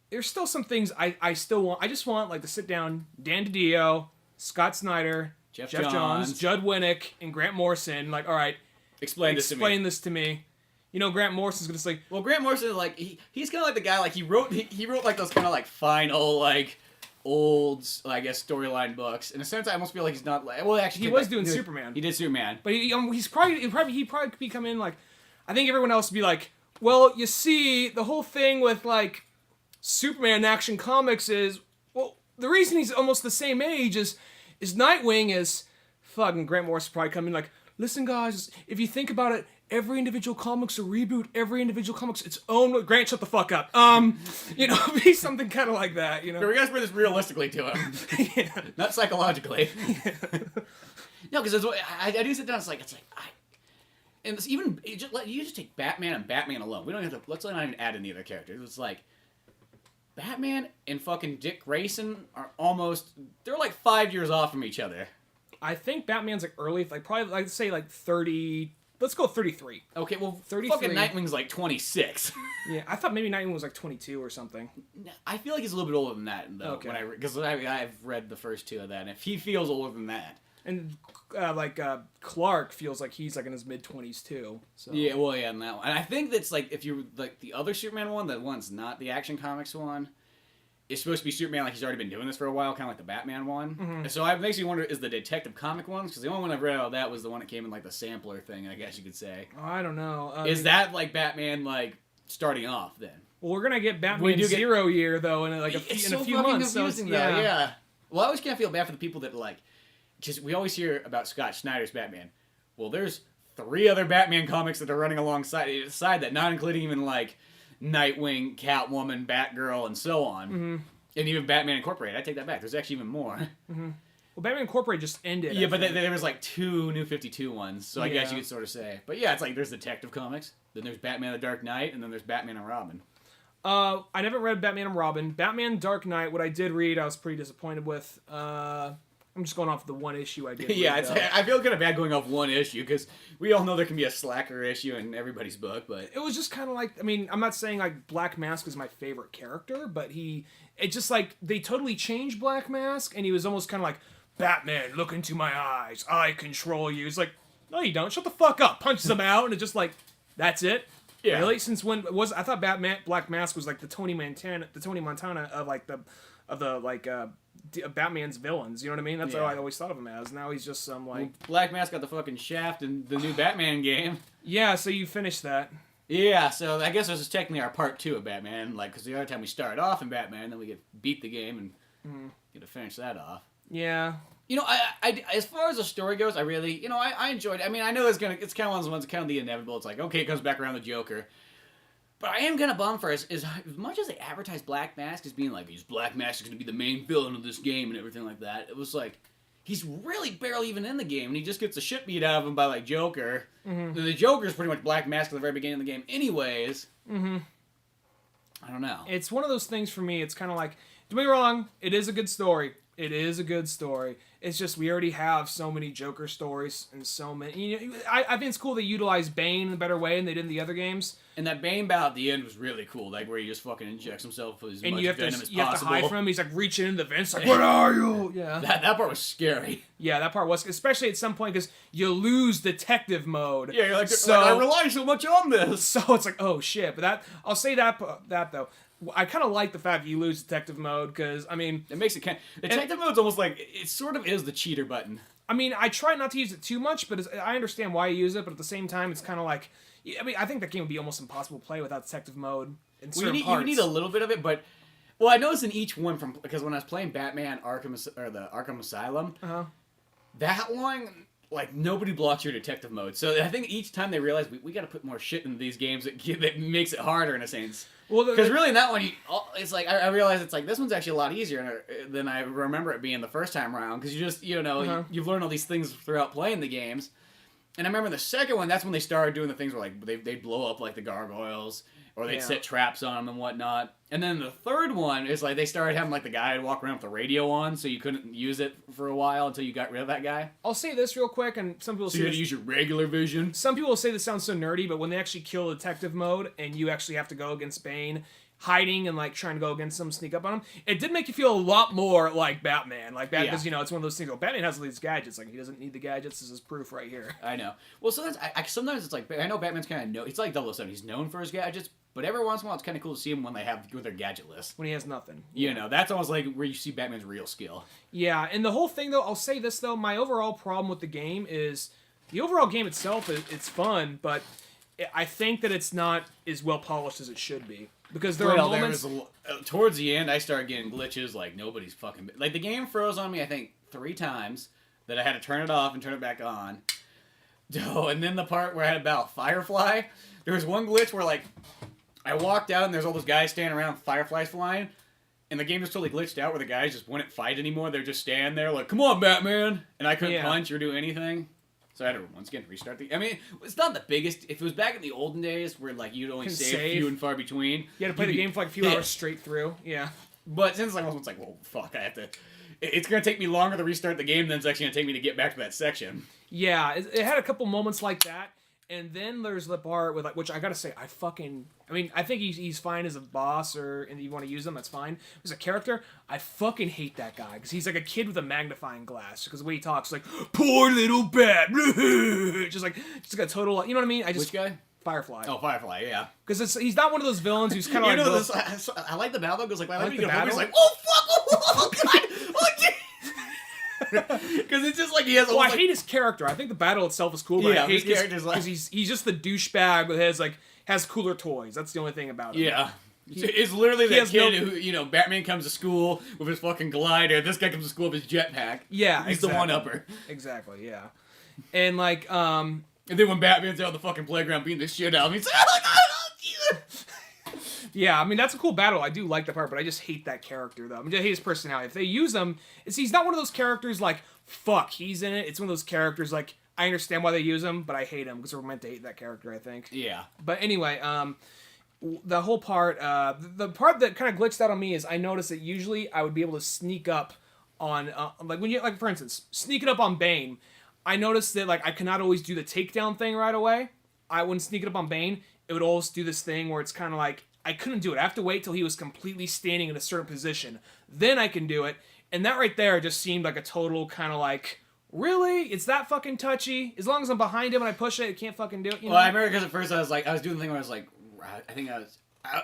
there's still some things I still want. I just want like to sit down, Dan DiDio, Scott Snyder, Jeff Johns, Judd Winnick, and Grant Morrison. Like, all right, explain this to me. You know, Grant Morrison's gonna say. Well, Grant Morrison, like he's kind of like the guy. Like he wrote like those kind of like final like old, I guess, storyline books. In a sense, I almost feel like he's not like. Well, actually, he was doing Superman. He did Superman, but he'd probably be come in like. I think everyone else would be like, well, you see, the whole thing with like Superman in Action Comics is, well, the reason he's almost the same age is Nightwing is fucking Grant Morrison probably come in like, listen guys, if you think about it, every individual comic's a reboot, every individual comic's its own. Grant, shut the fuck up. You know, be something kind of like that, you know. But we gotta bring this realistically to him. Yeah. Not psychologically. Yeah. No, because I do sit down, it's like and it's even, you just take Batman and Batman alone. We don't have to, let's not even add any other characters. It's like, Batman and fucking Dick Grayson are almost, they're like 5 years off from each other. I think Batman's like early, like probably, like say like 30, let's go 33. Okay, well, 33. Fucking Nightwing's like 26. Yeah, I thought maybe Nightwing was like 22 or something. I feel like he's a little bit older than that, though. Okay. Because I've read the first two of that, and if he feels older than that. And Clark feels like he's like in his mid-20s too. So. Yeah, well, yeah, in that one. And I think that's like, if you like the other Superman one, the one's not the Action Comics one, it's supposed to be Superman like he's already been doing this for a while, kind of like the Batman one. Mm-hmm. So it makes me wonder, is the Detective Comic ones? Because the only one I've read out of that was the one that came in like the sampler thing, I guess you could say. Oh, I don't know. Is that like Batman like starting off then? Well, we're gonna get Batman Zero Year though in like a few months. So yeah. Well, I always kind of feel bad for the people that like, because we always hear about Scott Snyder's Batman. Well, there's 3 other Batman comics that are running alongside that, not including even like Nightwing, Catwoman, Batgirl, and so on. Mm-hmm. And even Batman Incorporated. I take that back. There's actually even more. Mm-hmm. Well, Batman Incorporated just ended. Yeah, but there was like 2 New 52 ones, so I guess you could sort of say. But yeah, it's like there's Detective Comics, then there's Batman the Dark Knight, and then there's Batman and Robin. I never read Batman and Robin. Batman Dark Knight, what I did read, I was pretty disappointed with. I'm just going off the one issue I did. Yeah, I feel kind of bad going off one issue, because we all know there can be a slacker issue in everybody's book, but... It was just kind of like, I mean, I'm not saying like Black Mask is my favorite character, but it just like, they totally changed Black Mask, and he was almost kind of like, Batman, look into my eyes, I control you. It's like, no you don't, shut the fuck up, punches him out, and it's just like, that's it? Yeah. Really? Since when was, I thought Black Mask was like the Tony Montana of like Batman's villains, you know what I mean? That's how I always thought of him as. Now he's just some like... Well, Black Mask got the fucking shaft in the new Batman game. Yeah, so you finished that. Yeah, so I guess this is technically our part 2 of Batman, like, because the other time we started off in Batman, then we beat the game and get to finish that off. Yeah. You know, I as far as the story goes, I really, you know, I enjoyed it. I mean, I know it's kind of one of those ones, kind of the inevitable. It's like, okay, it comes back around the Joker. But I am kind of bummed for as much as they advertise Black Mask as being like, Black Mask is going to be the main villain of this game and everything like that. It was like, he's really barely even in the game, and he just gets the shit beat out of him by like Joker. Mm-hmm. The Joker's pretty much Black Mask at the very beginning of the game anyways. Mm-hmm. I don't know. It's one of those things for me, it's kind of like, don't get me wrong, it is a good story. It is a good story. It's just we already have so many Joker stories and so many. You know, I think it's cool they utilize Bane in a better way than they did in the other games. And that Bane bout at the end was really cool, like where he just fucking injects himself with as much venom as possible. You have to hide from him. He's like reaching into the vents, like, "What are you?" Yeah, that part was scary. Yeah, that part was, especially at some point because you lose detective mode. Yeah, you're like, I rely so much on this. So it's like, oh shit. But I'll say that though. I kind of like the fact that you lose detective mode, because, I mean... It makes it kind of... Detective mode's almost like... It sort of is the cheater button. I mean, I try not to use it too much, but I understand why you use it, but at the same time, it's kind of like... I mean, I think that game would be almost impossible to play without detective mode in certain parts. You need a little bit of it, but... Well, I noticed in each one, because when I was playing Batman Arkham Asylum, that one... like nobody blocks your detective mode. So I think each time they realize we got to put more shit into these games that makes it harder in a sense. Well, because really in that one, it's like I realize it's like this one's actually a lot easier than I remember it being the first time around. Because you just you've learned all these things throughout playing the games. And I remember the second one, that's when they started doing the things where like they'd blow up like the gargoyles or they'd set traps on them and whatnot. And then the third one is like they started having like the guy walk around with the radio on, so you couldn't use it for a while until you got rid of that guy. I'll say this real quick, and some people say you had to use your regular vision. Some people say this sounds so nerdy, but when they actually kill detective mode and you actually have to go against Bane, hiding and like trying to go against him, sneak up on him, it did make you feel a lot more like Batman. Like Batman, because it's one of those things. Batman has all these gadgets. Like he doesn't need the gadgets. This is proof right here. I know. Well, sometimes it's like I know Batman's kind of it's like 007. He's known for his gadgets, but every once in a while it's kind of cool to see him when they have with their gadget list. When he has nothing. That's almost like where you see Batman's real skill. Yeah, and the whole thing though, I'll say this though, my overall problem with the game is the overall game itself. It's fun, but I think that it's not as well polished as it should be. Because there are moments... towards the end, I started getting glitches like nobody's fucking... Like, the game froze on me, I think, 3 times. That I had to turn it off and turn it back on. Oh, and then the part where I had to battle Firefly. There was one glitch where, like, I walked out and there's all those guys standing around with fireflies flying. And the game just totally glitched out where the guys just wouldn't fight anymore. They're just standing there like, come on, Batman! And I couldn't punch or do anything. So I had to, once again, restart the... I mean, it's not the biggest... If it was back in the olden days where, like, you'd only save few and far between... You had to play the game for, like, a few hours straight through. Yeah. But since I was like, well, fuck, I have to... It's going to take me longer to restart the game than it's actually going to take me to get back to that section. Yeah, it had a couple moments like that. And then there's the part with, like, which I gotta say, I think he's fine as a boss, and you want to use him, that's fine. As a character, I fucking hate that guy, because he's like a kid with a magnifying glass, because the way he talks, like, poor little bat, just like a total, you know what I mean? Which guy? Firefly. Oh, Firefly, yeah. Because he's not one of those villains who's kind of like... I like the battle, because like, I like the battle. He's like, oh, fuck, oh, God, oh, because it's just like he has. Well, I hate his character. I think the battle itself is cool, but I hate his character because he's just the douchebag that has cooler toys. That's the only thing about him. Yeah. It's literally that kid who, Batman comes to school with his fucking glider. This guy comes to school with his jetpack. Yeah, he's the one-upper. Exactly, yeah. And like, and then when Batman's out on the fucking playground beating the shit out of him, he's like, oh my God, yeah, I mean, that's a cool battle. I do like that part, but I just hate that character, though. I mean, I hate his personality. If they use him, he's not one of those characters like, fuck, he's in it. It's one of those characters like, I understand why they use him, but I hate him because we're meant to hate that character, I think. Yeah. But anyway, the whole part, the part that kind of glitched out on me is I noticed that usually I would be able to sneak up on, like when you, like for instance, sneaking up on Bane, I noticed that like I cannot always do the takedown thing right away. When sneaking up on Bane, it would always do this thing where it's kind of like, I couldn't do it. I have to wait till he was completely standing in a certain position. Then I can do it. And that right there just seemed like a total kind of like, really? It's that fucking touchy? As long as I'm behind him and I push it, it can't fucking do it. You know? Well, I remember because at first I was doing the thing where I was like, I think I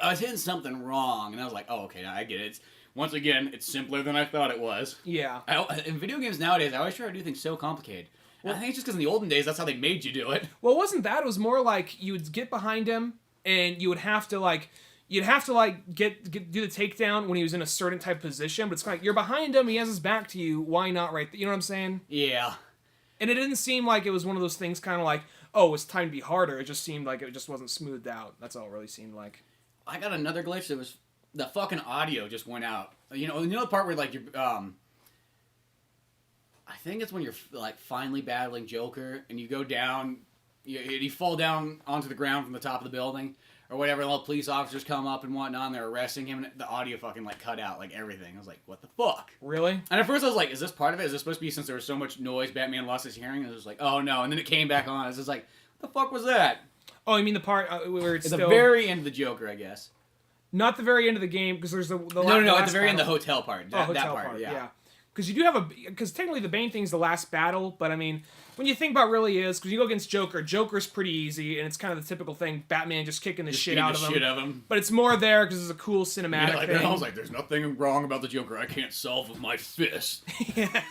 was hitting something wrong. And I was like, oh, okay, now I get it. Once again, it's simpler than I thought it was. Yeah. In video games nowadays, I always try to do things so complicated. Well, I think it's just because in the olden days, that's how they made you do it. Well, it wasn't that. It was more like you would get behind him and you would have to like... You'd have to, like, do the takedown when he was in a certain type of position, but it's kind of like, you're behind him, he has his back to you, why not right there? You know what I'm saying? Yeah. And it didn't seem like it was one of those things kind of like, oh, it's time to be harder. It just seemed like it just wasn't smoothed out. That's all it really seemed like. I got another glitch that was, the fucking audio just went out. You know the part where, like, you're, I think it's when you're, like, finally battling Joker, and you go down, you fall down onto the ground from the top of the building, or whatever, and all the police officers come up and whatnot, and they're arresting him, and the audio fucking, like, cut out, like, everything. I was like, what the fuck? Really? And at first I was like, is this part of it? Is this supposed to be since there was so much noise, Batman lost his hearing? And I was like, oh, no. And then it came back on. I was just like, what the fuck was that? Oh, you mean the part where it's at the very end of the Joker, I guess. Not the very end of the game, because there's the No, at the very end, the hotel part. That part, yeah. Because you do have because technically the Bane thing's the last battle, but I mean, when you think about it really is, because you go against Joker's pretty easy, and it's kind of the typical thing, Batman just kicking the shit out of him. But it's more there because it's a cool cinematic thing. I was like, there's nothing wrong about the Joker I can't solve with my fist. Yeah.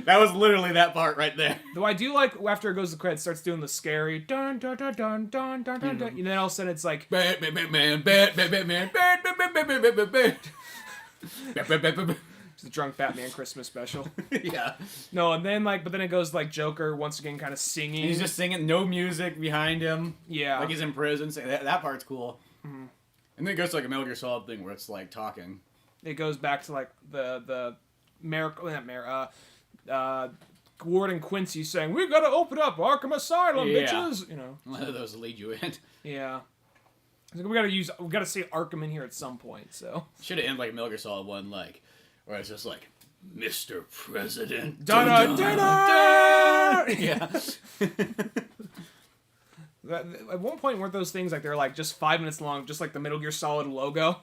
That was literally that part right there. Though I do like, after it goes to credits, starts doing the scary dun dun dun dun dun dun dun dun, and then all of a sudden it's like, Batman, Batman, Batman, Batman, Batman, Batman, Batman, Batman. It's the drunk Batman Christmas special. Yeah. No, and then but then it goes Joker once again kind of singing. He's just singing, no music behind him. Yeah. Like he's in prison. So that part's cool. Mm-hmm. And then it goes to a Metal Gear Solid thing where it's talking. It goes back to the Ward and Quincy saying, "We gotta open up Arkham Asylum, bitches." One of those lead you in. Yeah. We gotta say Arkham in here at some point. So should have ended like Metal Gear Solid 1, where it's just Mr. President. Da-da-da-da! Yeah. At one point, weren't those things they're just 5 minutes long, just like the Metal Gear Solid logo?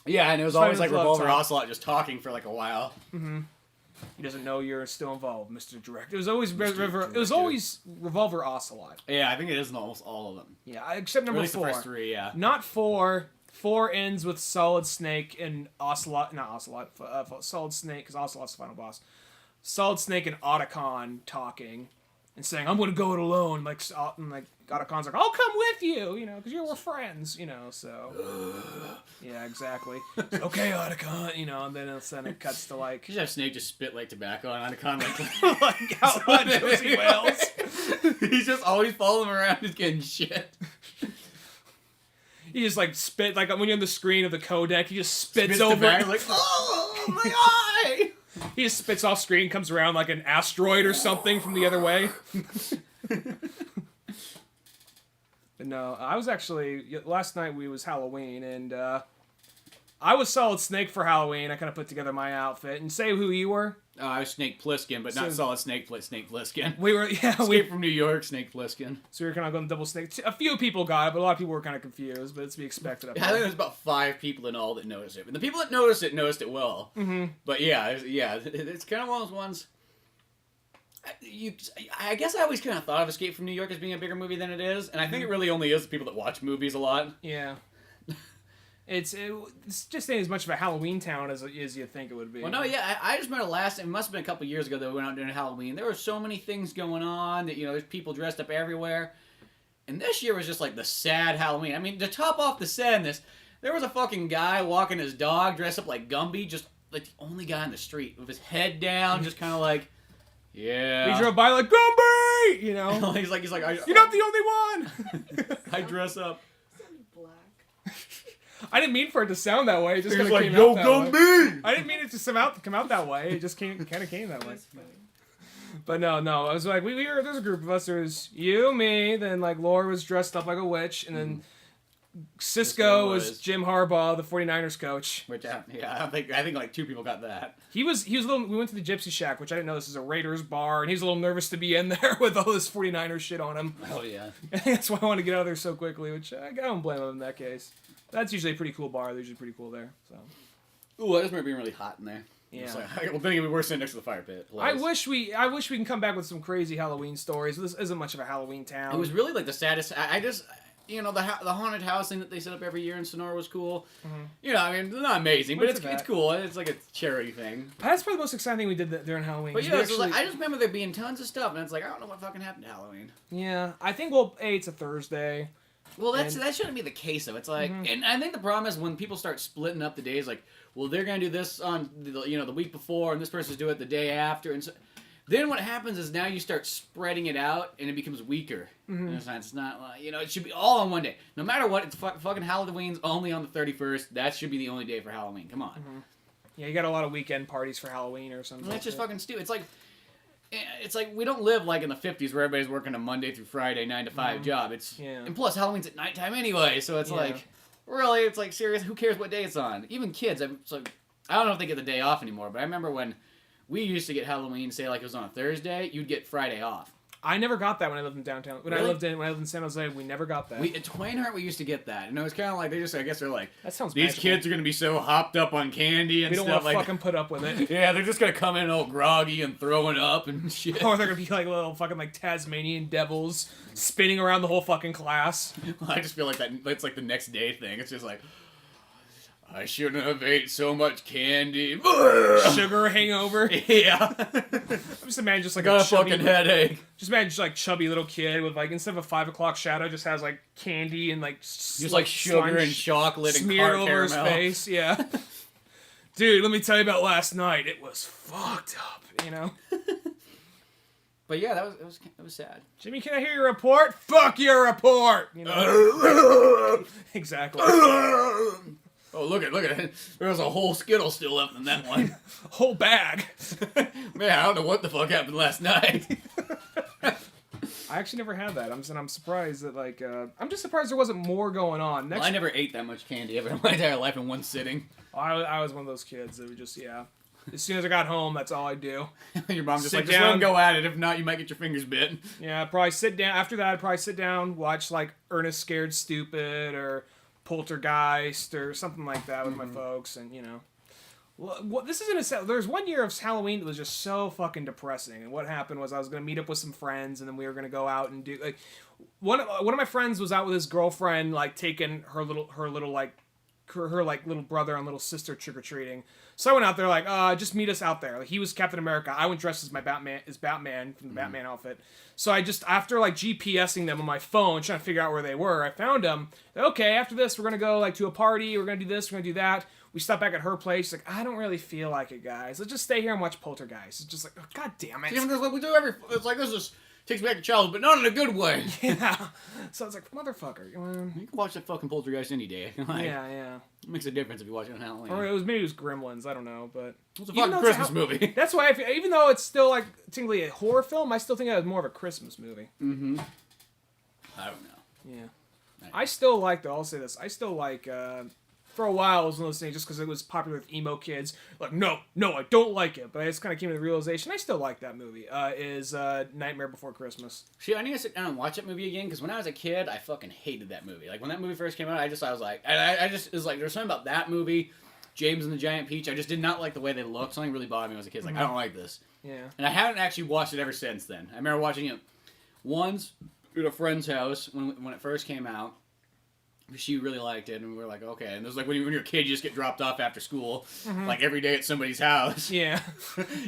Yeah, and it was always Revolver Ocelot just talking for a while. Mm-hmm. He doesn't know you're still involved, Mr. Director. It was always it was always Revolver Ocelot. Yeah, I think it is in almost all of them. Yeah, except number 4. The first 3, yeah. Not 4. 4 ends with Solid Snake and Ocelot. Not Ocelot. Solid Snake, because Ocelot's the final boss. Solid Snake and Otacon talking and saying, "I'm gonna go it alone." Otacon's like, "I'll come with you," because we're friends, so. Yeah, exactly. Okay, Otacon, and then it cuts to You should have Snake just spit tobacco on Otacon, out on Josie Wells. He's just always following him around, just getting shit. He just spit, when you're on the screen of the codec, he just spits over it. Oh, my eye! He just spits off screen, comes around like an asteroid or something from the other way. But no, I was actually, last night was Halloween, and I was Solid Snake for Halloween. I kind of put together my outfit. And say who you were. I was Snake Plissken, but not Solid Snake, Snake Plissken. We were, Escape from New York, Snake Plissken. So we were kind of going double Snake. A few people got it, but a lot of people were kind of confused, but it's to be expected. I think there's about 5 people in all that noticed it. And the people that noticed it well. Mm-hmm. But yeah, it's kind of one of those ones. I guess I always kind of thought of Escape from New York as being a bigger movie than it is, and I think it really only is the people that watch movies a lot. Yeah. It's just ain't as much of a Halloween town as you think it would be. Well, no, yeah, I just remember it must have been a couple years ago that we went out during Halloween. There were so many things going on that, there's people dressed up everywhere. And this year was just the sad Halloween. I mean, to top off the sadness, there was a fucking guy walking his dog dressed up like Gumby, just the only guy on the street with his head down, just kind of yeah. He drove by Gumby! he's like, you're not the only one! I dress up. Black. I didn't mean for it to sound that way. It just kind of came Yo, out that Gumby! way. I didn't mean it to come out that way. It just kind of came that way. But no. I was we were, there's a group of us. There's you, me, then Laura was dressed up like a witch, and then Cisco was Jim Harbaugh, the 49ers coach. Which, I think 2 people got that. He was a little, we went to the Gypsy Shack, which I didn't know this is a Raiders bar, and he's a little nervous to be in there with all this 49ers shit on him. Oh, yeah. I think that's why I wanted to get out of there so quickly, which I don't blame him in that case. That's usually a pretty cool bar. They're usually pretty cool there. So. Ooh, I just remember being really hot in there. Yeah. Well, then we were sitting next to the fire pit. I wish we can come back with some crazy Halloween stories. This isn't much of a Halloween town. It was really the saddest. I just, the haunted house thing that they set up every year in Sonora was cool. Mm-hmm. I mean, not amazing, but it's cool. It's like a charity thing. That's probably the most exciting thing we did during Halloween. But yeah, I just remember there being tons of stuff, and it's I don't know what fucking happened to Halloween. Yeah, I think it's a Thursday. Well, that shouldn't be the case, though. It's and I think the problem is when people start splitting up the days, well, they're going to do this on, the week before, and this person's do it the day after, and so then what happens is now you start spreading it out, and it becomes weaker. Mm-hmm. In a sense, it's not, it should be all on one day. No matter what, it's fucking Halloween's only on the 31st. That should be the only day for Halloween. Come on. Mm-hmm. Yeah, you got a lot of weekend parties for Halloween or something. That's just fucking stupid. It's like we don't live in the 50s where everybody's working a Monday through Friday 9 to 5 job. And plus Halloween's at nighttime anyway, so it's really it's serious. Who cares what day it's on? Even kids, I don't know if they get the day off anymore, but I remember when we used to get Halloween, say it was on a Thursday, you'd get Friday off. I never got that when I lived in downtown. When really? I lived in San Jose, we never got that. At Twainhart, we used to get that, and it was kind of I guess they're that sounds these magical. Kids are gonna be so hopped up on candy and we don't stuff want to fucking put up with it. Yeah, they're just gonna come in all groggy and throwing up and shit. Or they're gonna be little fucking Tasmanian devils spinning around the whole fucking class. I just feel that it's the next day thing. It's just I shouldn't have ate so much candy. Sugar hangover. Yeah. I'm just imagine just got a fucking headache. Just imagine just chubby little kid with instead of a 5 o'clock shadow, just has candy and just sugar and chocolate and smeared over his face. Yeah. dude, let me tell you about last night. It was fucked up, you know? But yeah, it was sad. Jimmy, can I hear your report? Fuck your report! You know? Exactly. Oh, look at it. There's a whole Skittle still left in that one. Whole bag. Man, I don't know what the fuck happened last night. I actually never had that. I'm surprised that, like, I'm just surprised there wasn't more going on. Well, I never ate that much candy ever in my entire life in one sitting. I was one of those kids that would just, as soon as I got home, that's all I do. Your mom just Sit like, just let down. him go at it. If not, you might get your fingers bit. Yeah, probably sit down. After that, I'd probably sit down, watch, like, Ernest Scared Stupid or Poltergeist or something like that with my folks, and, you know. Well, this isn't there's one year of Halloween that was just so fucking depressing, and what happened was I was going to meet up with some friends, and then we were going to go out and do, like, one of my friends was out with his girlfriend, like, taking her little brother and little sister trick-or-treating. So I went out there, like, just meet us out there. Like, he was Captain America. I went dressed as Batman from the Batman outfit. So I just, after, like, GPSing them on my phone, trying to figure out where they were, I found them. Okay, after this, we're going to go, like, to a party. We're going to do this. We're going to do that. We stopped back at her place. Like, I don't really feel like it, guys. Let's just stay here and watch Poltergeist. It's just like, oh, God damn it. See, it's like we do it's like this just takes me back to childhood, but not in a good way. Yeah. So it's like, motherfucker. You can watch that fucking Poltergeist any day. Like, yeah. It makes a difference if you watch it on Halloween. Or maybe it was Gremlins. I don't know, but It's a fucking Christmas movie. That's why, even though it's still like technically a horror film, I still think it was more of a Christmas movie. Mm-hmm. I don't know. Yeah. I still like, though, I'll say this. I still like, for a while, it was one of those things just because it was popular with emo kids. Like, no, I don't like it. But I just kind of came to the realization, I still like that movie, is Nightmare Before Christmas. See, I need to sit down and watch that movie again, because when I was a kid, I fucking hated that movie. Like, when that movie first came out, I was like, it was like, there's something about that movie, James and the Giant Peach, I just did not like the way they looked. Something really bothered me when I was a kid. Like, I don't like this. Yeah. And I haven't actually watched it ever since then. I remember watching it once at a friend's house when it first came out. She really liked it, and we were like, okay. And it was like when you're a kid, you just get dropped off after school, like every day at somebody's house. Yeah.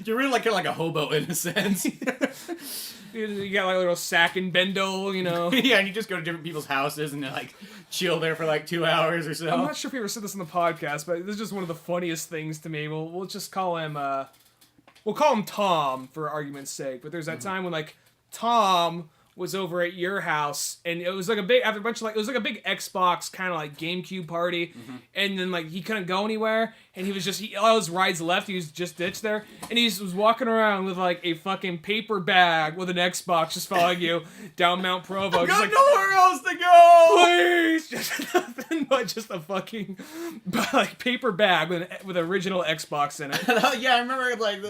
You're really like kind of like a hobo in a sense. You got like a little sack and bendel, you know. Yeah, and you just go to different people's houses and like chill there for like 2 hours or so. I'm not sure if we ever said this on the podcast, but this is just one of the funniest things to me. We'll just call him, we'll call him Tom for argument's sake. But there's that time when like Tom was over at your house, and it was like a big, after a bunch of like, it was like a big Xbox kind of like GameCube party, and then like he couldn't go anywhere, and he was just, all his rides left, he was just ditched there, and he was walking around with like a fucking paper bag with an Xbox just following you down Mount Provo. I Just got like, nowhere else to go! please! Just nothing but just a fucking, like, paper bag with original Xbox in it. Yeah, I remember like,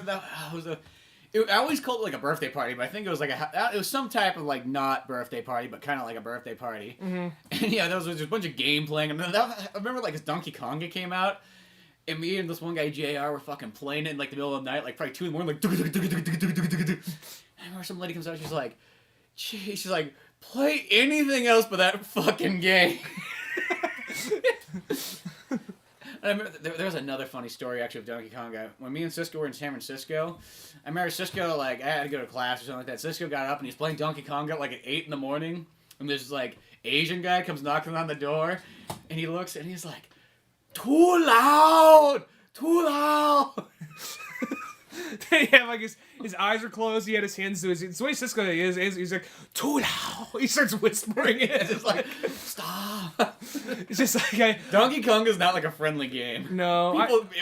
I always called it like a birthday party, but I think it was like it was some type of like not birthday party, but kind of like a birthday party. Mm-hmm. And yeah, there was just a bunch of game playing. And then I remember like as Donkey Konga came out, and me and this one guy JR were fucking playing it in like the middle of the night, like probably 2 in the morning, like. I remember some lady comes out, she's like, play anything else but that fucking game. I remember there was another funny story actually of Donkey Konga. When me and Cisco were in San Francisco, I remember Cisco, like, I had to go to class or something like that. Cisco got up and he's playing Donkey Konga like at 8 in the morning. And this like Asian guy comes knocking on the door, and he looks and he's like, too loud! Yeah, like his eyes are closed. He had his hands to his. It's the way Cisco is. He's like, too loud. He starts whispering it. It's just like, stop. It's just like Donkey Kong is not like a friendly game. No,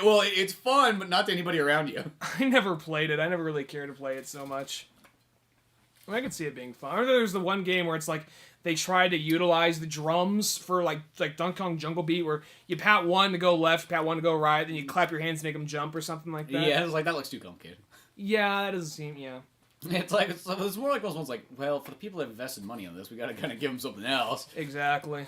well, it's fun, but not to anybody around you. I never played it. I never really cared to play it so much. I mean, I could see it being fun. Or there's the one game where it's like they try to utilize the drums for like Donkey Kong Jungle Beat, where you pat one to go left, pat one to go right, then you clap your hands to make them jump or something like that. Yeah, it's like that looks too complicated. Yeah, that doesn't seem. Yeah. It's like it's more like those ones like, well, for the people that have invested money on this, we gotta kind of give them something else. Exactly.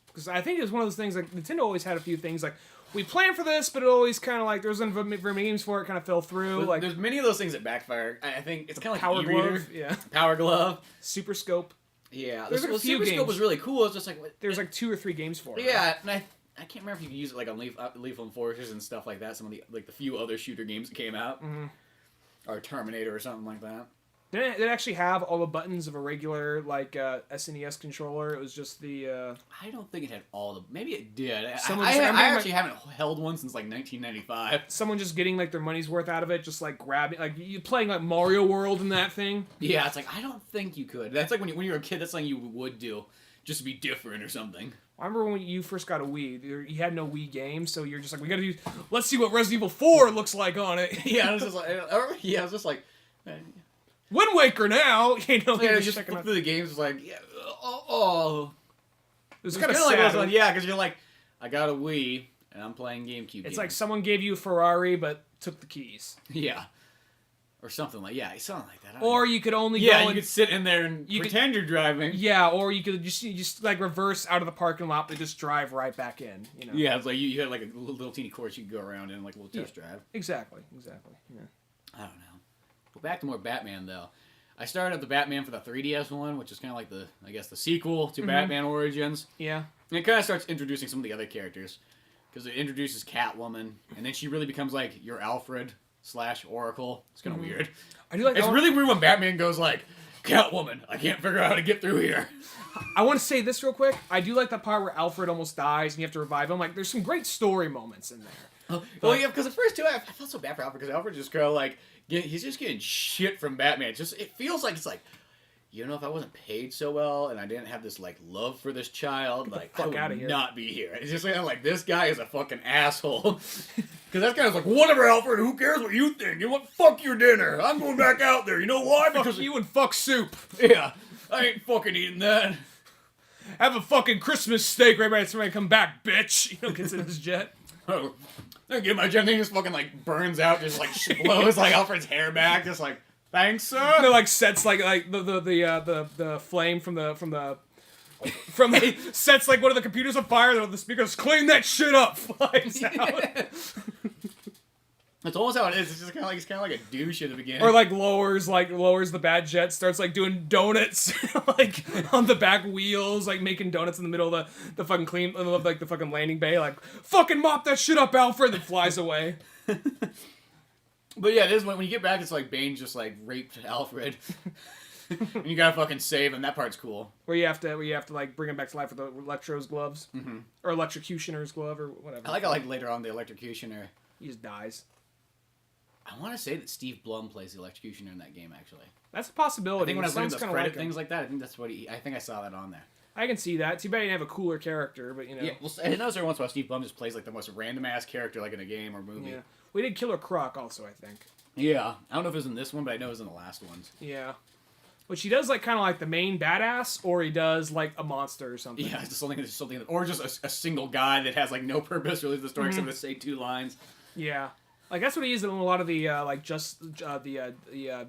Because I think it's one of those things like Nintendo always had a few things like we planned for this, but it always kind of like there was very many games for it, kind of fell through. Like there's many of those things that backfire. I think it's kind of like Power e-reader. Glove, yeah. Power Glove. Super Scope. Yeah, There's like a few Super Scope games. was really cool. It's just like There's like 2 or 3 games for it. Yeah, and I can't remember if you could use it like on Lethal Enforcers and stuff like that. Some of the few other shooter games that came out, or Terminator or something like that. Didn't it actually have all the buttons of a regular like SNES controller? It was just the. I don't think it had all the. Maybe it did. I I haven't held one since like 1995. Someone just getting like their money's worth out of it, just like grabbing, like you playing like Mario World in that thing. Yeah, it's like I don't think you could. That's like when you were a kid. That's something you would do, just to be different or something. I remember when you first got a Wii, you had no Wii game, so you're just like, we gotta do. Let's see what Resident Evil 4 looks like on it. Yeah, I was just like. Wind Waker now, you know. Yeah, just flip through the games. It's like, yeah, It was kind of sad. sad. Yeah, because you're like, I got a Wii and I'm playing GameCube. It's like someone gave you a Ferrari but took the keys. Yeah, or something like something like that. Or you could only you could sit in there and pretend you're driving. Yeah, or you could just like reverse out of the parking lot and just drive right back in. You know. Yeah, it's like you had like a little teeny course you could go around in, like a little test drive. Exactly. Yeah. I don't know. Well, back to more Batman though. I started up the Batman for the 3DS one, which is kind of like the sequel to Batman Origins. Yeah. And it kind of starts introducing some of the other characters, because it introduces Catwoman, and then she really becomes like your Alfred / Oracle. It's kind of weird. I do like. It's really weird when Batman goes like, Catwoman, I can't figure out how to get through here. I want to say this real quick. I do like that part where Alfred almost dies and you have to revive him. Like, there's some great story moments in there. Well, yeah, because the first two, I felt so bad for Alfred, because Alfred just kind of like, he's just getting shit from Batman. It feels like it's like, if I wasn't paid so well and I didn't have this like love for this child, like I would not be here. It's just like this guy is a fucking asshole. Because that guy's like, whatever, Alfred. Who cares what you think? You know what? Fuck your dinner. I'm going back out there. You know why? Because you and fuck soup. Yeah, I ain't fucking eating that. Have a fucking Christmas steak right by the time I come back, bitch. Gets in his jet. Oh, I get my jet thing just fucking like burns out, just like blows like Alfred's hair back, just like. Thanks, sir. No, like sets like the flame from the sets like one of the computers on fire. The speakers clean that shit up. Flies out. That's almost how it is. It's just kind of like a douche at the beginning. Or like lowers the bad jet, starts like doing donuts like on the back wheels, like making donuts in the middle of the fucking like the fucking landing bay, like fucking mop that shit up, Alfred, and flies away. But yeah, it is when you get back, it's like Bane just like raped Alfred. And you gotta fucking save him. That part's cool. Where you have to like bring him back to life with the Electro's gloves, or Electrocutioner's glove, or whatever. I like later on the Electrocutioner. He just dies. I want to say that Steve Blum plays the Electrocutioner in that game. Actually, that's a possibility. I think when I was looking at the credit things like that, I think that's what I think I saw that on there. I can see that. Too bad he didn't have a cooler character, but Yeah, well, I notice every once in a while Steve Blum just plays like the most random ass character, like in a game or movie. Yeah. We did Killer Croc also, I think. Yeah, I don't know if it was in this one, but I know it was in the last ones. Yeah. Which he does like kind of like the main badass, or he does like a monster or something. Yeah, it's just something, or just a single guy that has like no purpose really to the story except to say 2 lines. Yeah, like that's what he is in a lot of the the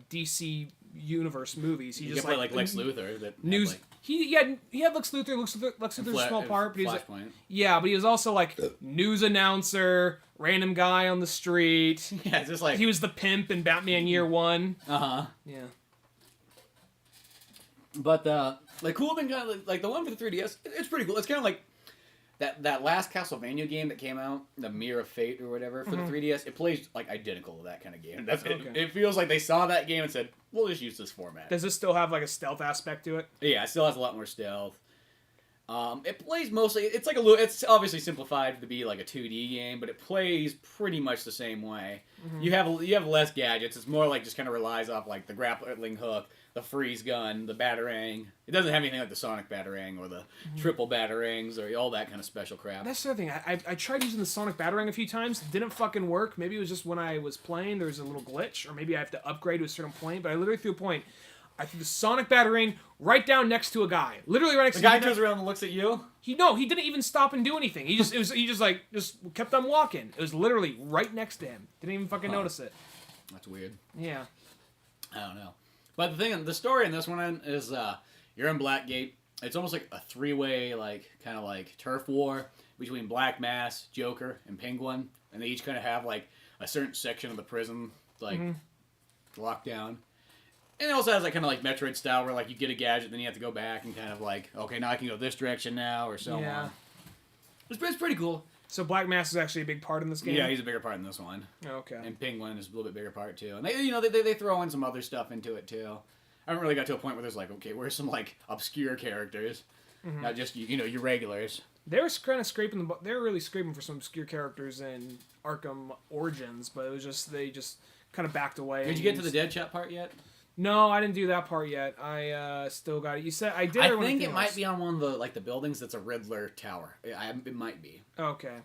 DC universe movies. He just like Lex Luthor. That news. He had Lex Luthor. Lex Luthor's a small part, but he was but he was also like news announcer, random guy on the street. Yeah, it's just like he was the pimp in Batman Year One. Yeah. But like cool thing, kind of like the one for the 3DS, it's pretty cool. It's kind of like that last Castlevania game that came out, the Mirror of Fate or whatever, for the 3DS. It plays like identical to that kind of game. That's okay. It feels like they saw that game and said, "We'll just use this format." Does this still have like a stealth aspect to it? Yeah, it still has a lot more stealth. It plays mostly. It's like a little. It's obviously simplified to be like a 2D game, but it plays pretty much the same way. You have less gadgets. It's more like just kind of relies off like the grappling hook, the freeze gun, the batarang. It doesn't have anything like the Sonic batarang or the triple batarangs or all that kind of special crap. That's the other thing. I tried using the Sonic batarang a few times. Didn't fucking work. Maybe it was just when I was playing there was a little glitch, or maybe I have to upgrade to a certain point. But I literally threw a point. I threw the Sonic batarang right down next to a guy. Literally right next to the guy turns around and looks at you. He didn't even stop and do anything. He just kept on walking. It was literally right next to him. Didn't even fucking notice it. That's weird. Yeah. I don't know. But the story in this one is you're in Blackgate. It's almost like a 3-way like kind of like turf war between Black Mass, Joker, and Penguin, and they each kind of have like a certain section of the prison like locked down. And it also has like kind of like Metroid style where like you get a gadget, then you have to go back and kind of like, okay, now I can go this direction now or so on. It's pretty cool. So Black Mask is actually a big part in this game? Yeah, he's a bigger part in this one. Oh, okay. And Penguin is a little bit bigger part, too. And they throw in some other stuff into it, too. I haven't really got to a point where there's like, okay, where's some like obscure characters? Not just, your regulars. They were kind of scraping they were really scraping for some obscure characters in Arkham Origins, but it was they just kind of backed away. Did you get to the Deadshot part yet? No, I didn't do that part yet. I still got it. You said I did. I think it might be on one of the buildings that's a Riddler tower. It might be. Okay.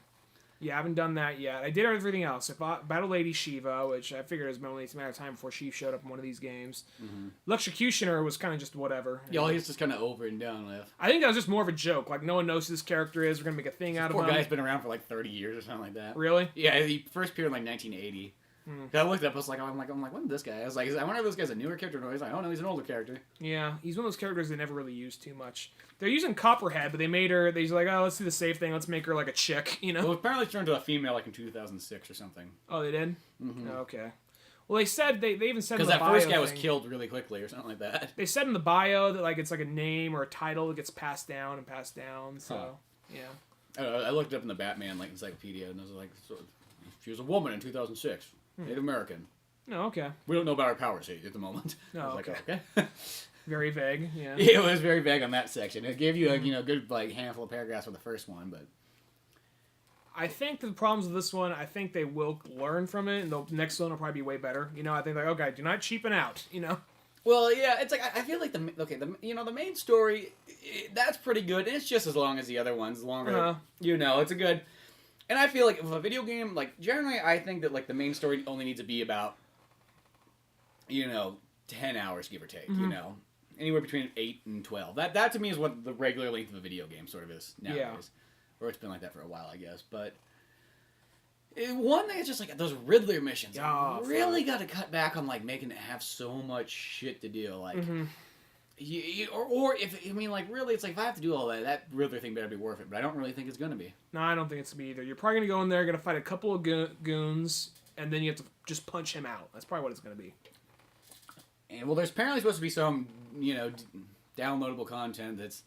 Yeah, I haven't done that yet. I did everything else. I fought Battle Lady Shiva, which I figured it was only a matter of time before she showed up in one of these games. Electrocutioner was kind of just whatever. Yeah, all he's just kind of over and done with. I think that was just more of a joke. Like, no one knows who this character is. We're going to make a thing out of him. Poor guy's been around for like 30 years or something like that. Really? Yeah, he first appeared in like 1980. I looked it up. I was like, I'm like, when did this guy? I was like, I wonder if this guy's a newer character. No, he's like, oh no, he's an older character. Yeah, he's one of those characters they never really used too much. They're using Copperhead, but they made her. They're like, oh, let's do the safe thing. Let's make her like a chick, Well, apparently turned to a female like in 2006 or something. Oh, they did. Oh, okay. Well, they said they even said because in the that first bio guy was thing- killed really quickly or something like that. They said in the bio that like it's like a name or a title that gets passed down and passed down. So yeah. I looked it up in the Batman like encyclopedia and it was like, she was a woman in 2006, Native American. No, okay. We don't know about her powers at the moment. No, I was like, okay. okay. Very vague. Yeah. It was very vague on that section. It gave you a good like handful of paragraphs for the first one, but I think the problems with this one, I think they will learn from it, and the next one will probably be way better. I think like, okay, do not cheapen out. Well, yeah, it's like I feel like the main story that's pretty good. It's just as long as the other ones, longer. It's a good. And I feel like if a video game, like generally, I think that like the main story only needs to be about 10 hours, give or take, anywhere between 8 and 12. That to me is what the regular length of a video game sort of is nowadays. Yeah. Or it's been like that for a while, I guess. But one thing is just like those Riddler missions. Oh, really got to cut back on like making it have so much shit to do. Like, or if really, it's like if I have to do all that Riddler thing better be worth it. But I don't really think it's gonna be. No, I don't think it's gonna be either. You're probably gonna go in there, gonna fight a couple of goons, and then you have to just punch him out. That's probably what it's gonna be. And well, there's apparently supposed to be some, downloadable content that's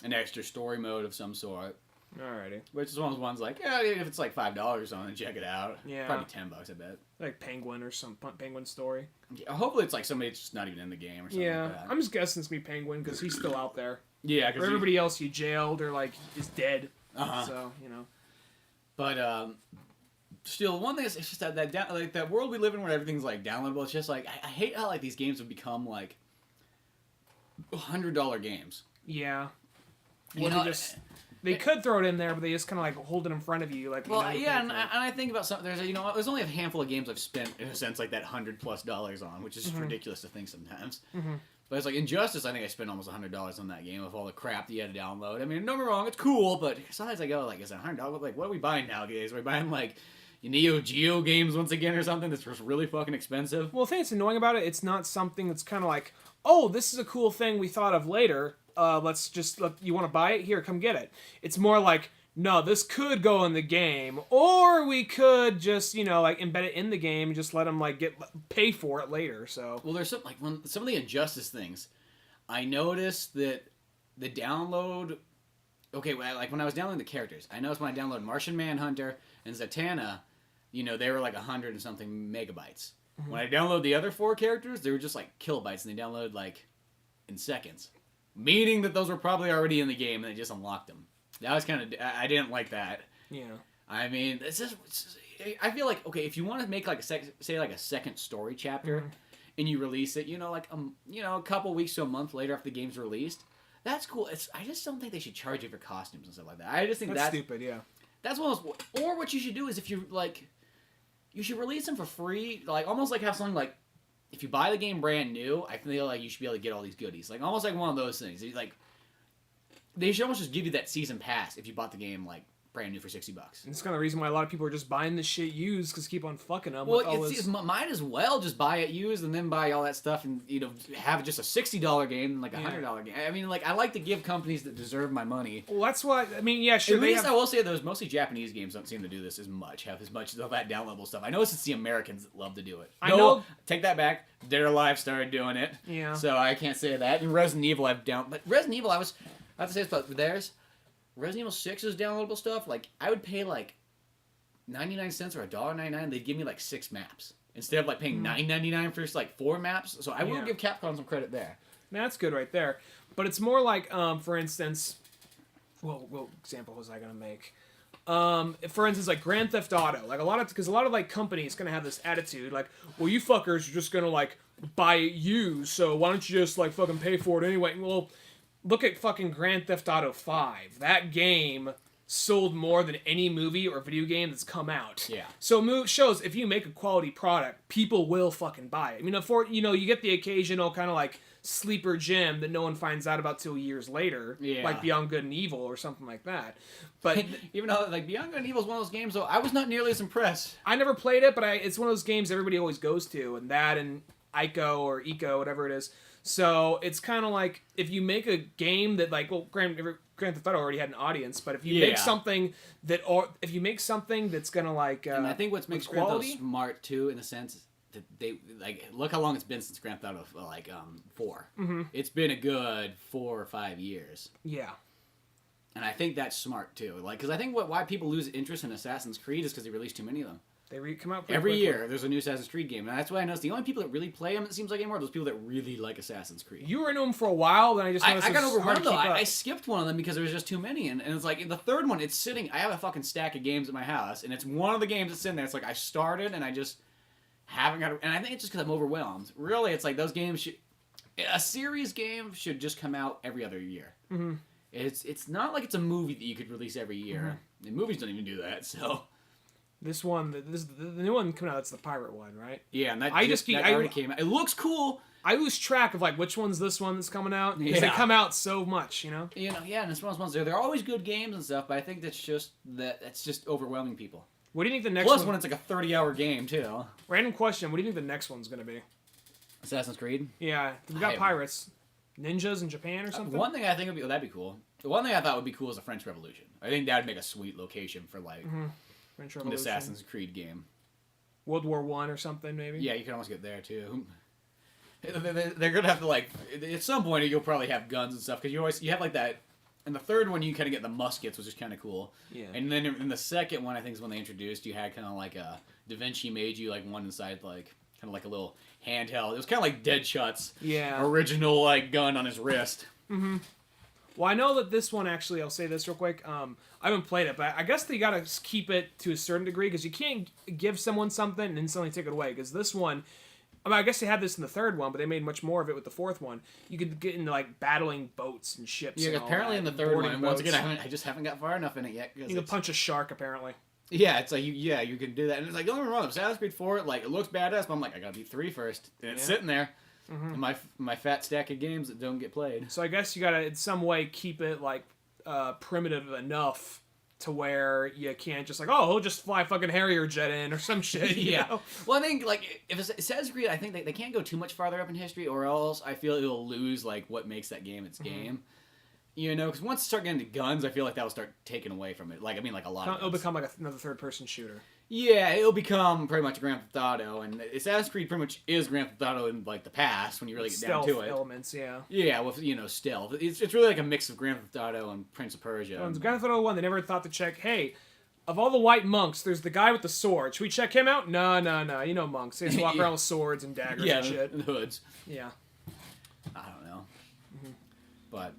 an extra story mode of some sort. Alrighty. Which is one of those ones like, yeah, if it's like $5 or something, check it out. Yeah. Probably $10, I bet. Like Penguin or some Penguin story. Yeah, hopefully it's like somebody that's just not even in the game or something like that. I'm just guessing it's gonna be Penguin because he's still out there. Yeah, because everybody else you jailed or like is dead. So But still, one thing is it's just that world we live in where everything's like downloadable. It's just like I hate how like these games have become like $100 games. Yeah. They could throw it in there, but they just kind of like hold it in front of you, like. Well, yeah, and I think about something. There's only a handful of games I've spent in a sense like that $100+ on, which is just ridiculous to think sometimes. But it's like Injustice. I think I spent almost $100 on that game with all the crap that you had to download. I mean, don't get me wrong, it's cool, but sometimes I go like, is it $100? Like, what are we buying nowadays? Are we buying like Neo Geo games once again or something that's just really fucking expensive? Well, the thing that's annoying about it, it's not something that's kind of like, oh, this is a cool thing we thought of later. You want to buy it? Here, come get it. It's more like, no, this could go in the game, or we could just, embed it in the game and just let them pay for it later. So. Well, there's some of the Injustice things. I noticed that the download. Okay, like when I was downloading the characters, I noticed when I downloaded Martian Manhunter and Zatanna, they were like 100 and something megabytes. When I downloaded the other 4 characters, they were just like kilobytes, and they downloaded like in seconds. Meaning that those were probably already in the game and they just unlocked them. That was kind of... I didn't like that. Yeah. I mean, I feel like, okay, if you want to make like a second story chapter and you release it, a couple weeks to a month later after the game's released, that's cool. I just don't think they should charge you for costumes and stuff like that. I just think that's stupid, yeah. That's one of those... Or what you should do is if you, you should release them for free, almost have something like... If you buy the game brand new, I feel like you should be able to get all these goodies. Almost like one of those things. They should almost just give you that season pass if you bought the game, brand new for $60. And it's kind of the reason why a lot of people are just buying this shit used, because keep on fucking them. Well, might as well just buy it used and then buy all that stuff and, have just a $60 game than $100 game. I mean, I like to give companies that deserve my money. Well, that's why, sure. At least I will say those mostly Japanese games don't seem to do this have as much of that downloadable stuff. I know it's the Americans that love to do it. I know. Take that back. Dead or Alive started doing it. Yeah. So I can't say that. And Resident Evil but Resident Evil I have to say this about theirs. Resident Evil 6's downloadable stuff, I would pay 99 cents or $1.99, they'd give me like 6 maps instead of like paying $9.99 for just like 4 maps. So I will give Capcom some credit there. That's good right there. But it's more like, for instance, what example was I gonna make? For instance, like Grand Theft Auto, like a lot of like companies gonna have this attitude, like, well, you fuckers are just gonna like buy it used, so why don't you just like fucking pay for it anyway? Well, look at fucking Grand Theft Auto 5. That game sold more than any movie or video game that's come out. Yeah. So shows if you make a quality product, people will fucking buy it. I mean, you get the occasional kind of like sleeper gem that no one finds out about till years later, like Beyond Good and Evil or something like that. But even though like Beyond Good and Evil is one of those games, though, I was not nearly as impressed. I never played it, but it's one of those games everybody always goes to, and that and Ico or Eco, whatever it is. So it's kind of like if you make a game that like, well, Grand Theft Auto already had an audience, but if you make something that's gonna like, and I think what makes Grand Theft Auto smart too, in the sense that they like look how long it's been since Grand Theft Auto 4. Mm-hmm. It's been a good 4 or 5 years. Yeah. And I think that's smart too, like because I think why people lose interest in Assassin's Creed is because they release too many of them. They come out every year. There's a new Assassin's Creed game, and that's why I noticed the only people that really play them, it seems like anymore, are those people that really like Assassin's Creed. You were into them for a while, then I just noticed I got overwhelmed though. I skipped one of them because there was just too many, and it's like the third one. It's sitting. I have a fucking stack of games at my house, and it's one of the games that's in there. It's like I started and I just haven't got. And I think it's just because I'm overwhelmed. Really, it's like those games should. A series game should just come out every other year. Mm-hmm. It's not like it's a movie that you could release every year. Mm-hmm. And movies don't even do that, so. This one, the new one coming out. That's the pirate one, right? Yeah, and that already came out. It looks cool. I lose track of like which one's this one that's coming out because they come out so much, and it's one of those ones. They're always good games and stuff, but I think that's just overwhelming people. What do you think the next? Plus, when it's like a 30-hour game too. Random question: what do you think the next one's gonna be? Assassin's Creed. Yeah, we got pirates, ninjas in Japan or something. One thing I think that'd be cool. The one thing I thought would be cool is the French Revolution. I think that'd make a sweet location for like. Mm-hmm. An Assassin's Creed game. World War I or something, maybe? Yeah, you can almost get there, too. They're going to have to, like... At some point, you'll probably have guns and stuff, because you have, like, that... In the third one, you kind of get the muskets, which is kind of cool. Yeah. And then in the second one, I think is when they introduced, you had kind of like a... Da Vinci made you, like, one inside, like... Kind of like a little handheld. It was kind of like Deadshot's original, like, gun on his wrist. Mm-hmm. Well, I know that this one, actually, I'll say this real quick. I haven't played it, but I guess they gotta keep it to a certain degree, because you can't give someone something and then suddenly take it away. Because this one, I guess they had this in the third one, but they made much more of it with the fourth one. You could get into, like, battling boats and ships. Yeah, and apparently in the third one, and once again, I just haven't got far enough in it yet. You can punch a shark, apparently. Yeah, it's like, you can do that. And it's like, don't get me wrong, Assassin's Creed 4, like, it looks badass, but I'm like, I gotta beat 3 first. And it's sitting there. Mm-hmm. My fat stack of games that don't get played. So I guess you gotta, in some way, keep it, like, primitive enough to where you can't just like, oh, he'll just fly fucking Harrier jet in or some shit. You know? Well, I think, like, if it's Assassin's Creed, I think they can't go too much farther up in history, or else I feel it'll lose, like, what makes that game its game. You know, because once you start getting into guns, I feel like that'll start taking away from it. Like, I mean, like, a lot of guns. It'll become, like, another third-person shooter. Yeah, it'll become pretty much a Grand Theft Auto, and Assassin's Creed pretty much is Grand Theft Auto in, like, the past, when you really get down to it. Stealth elements, yeah. Yeah, with, stealth. It's really like a mix of Grand Theft Auto and Prince of Persia. Well, in Grand Theft Auto 1, they never thought to check, hey, of all the white monks, there's the guy with the sword. Should we check him out? No. You know monks. They just walk around with swords and daggers and shit. And hoods. Yeah. I don't know. Mm-hmm. But...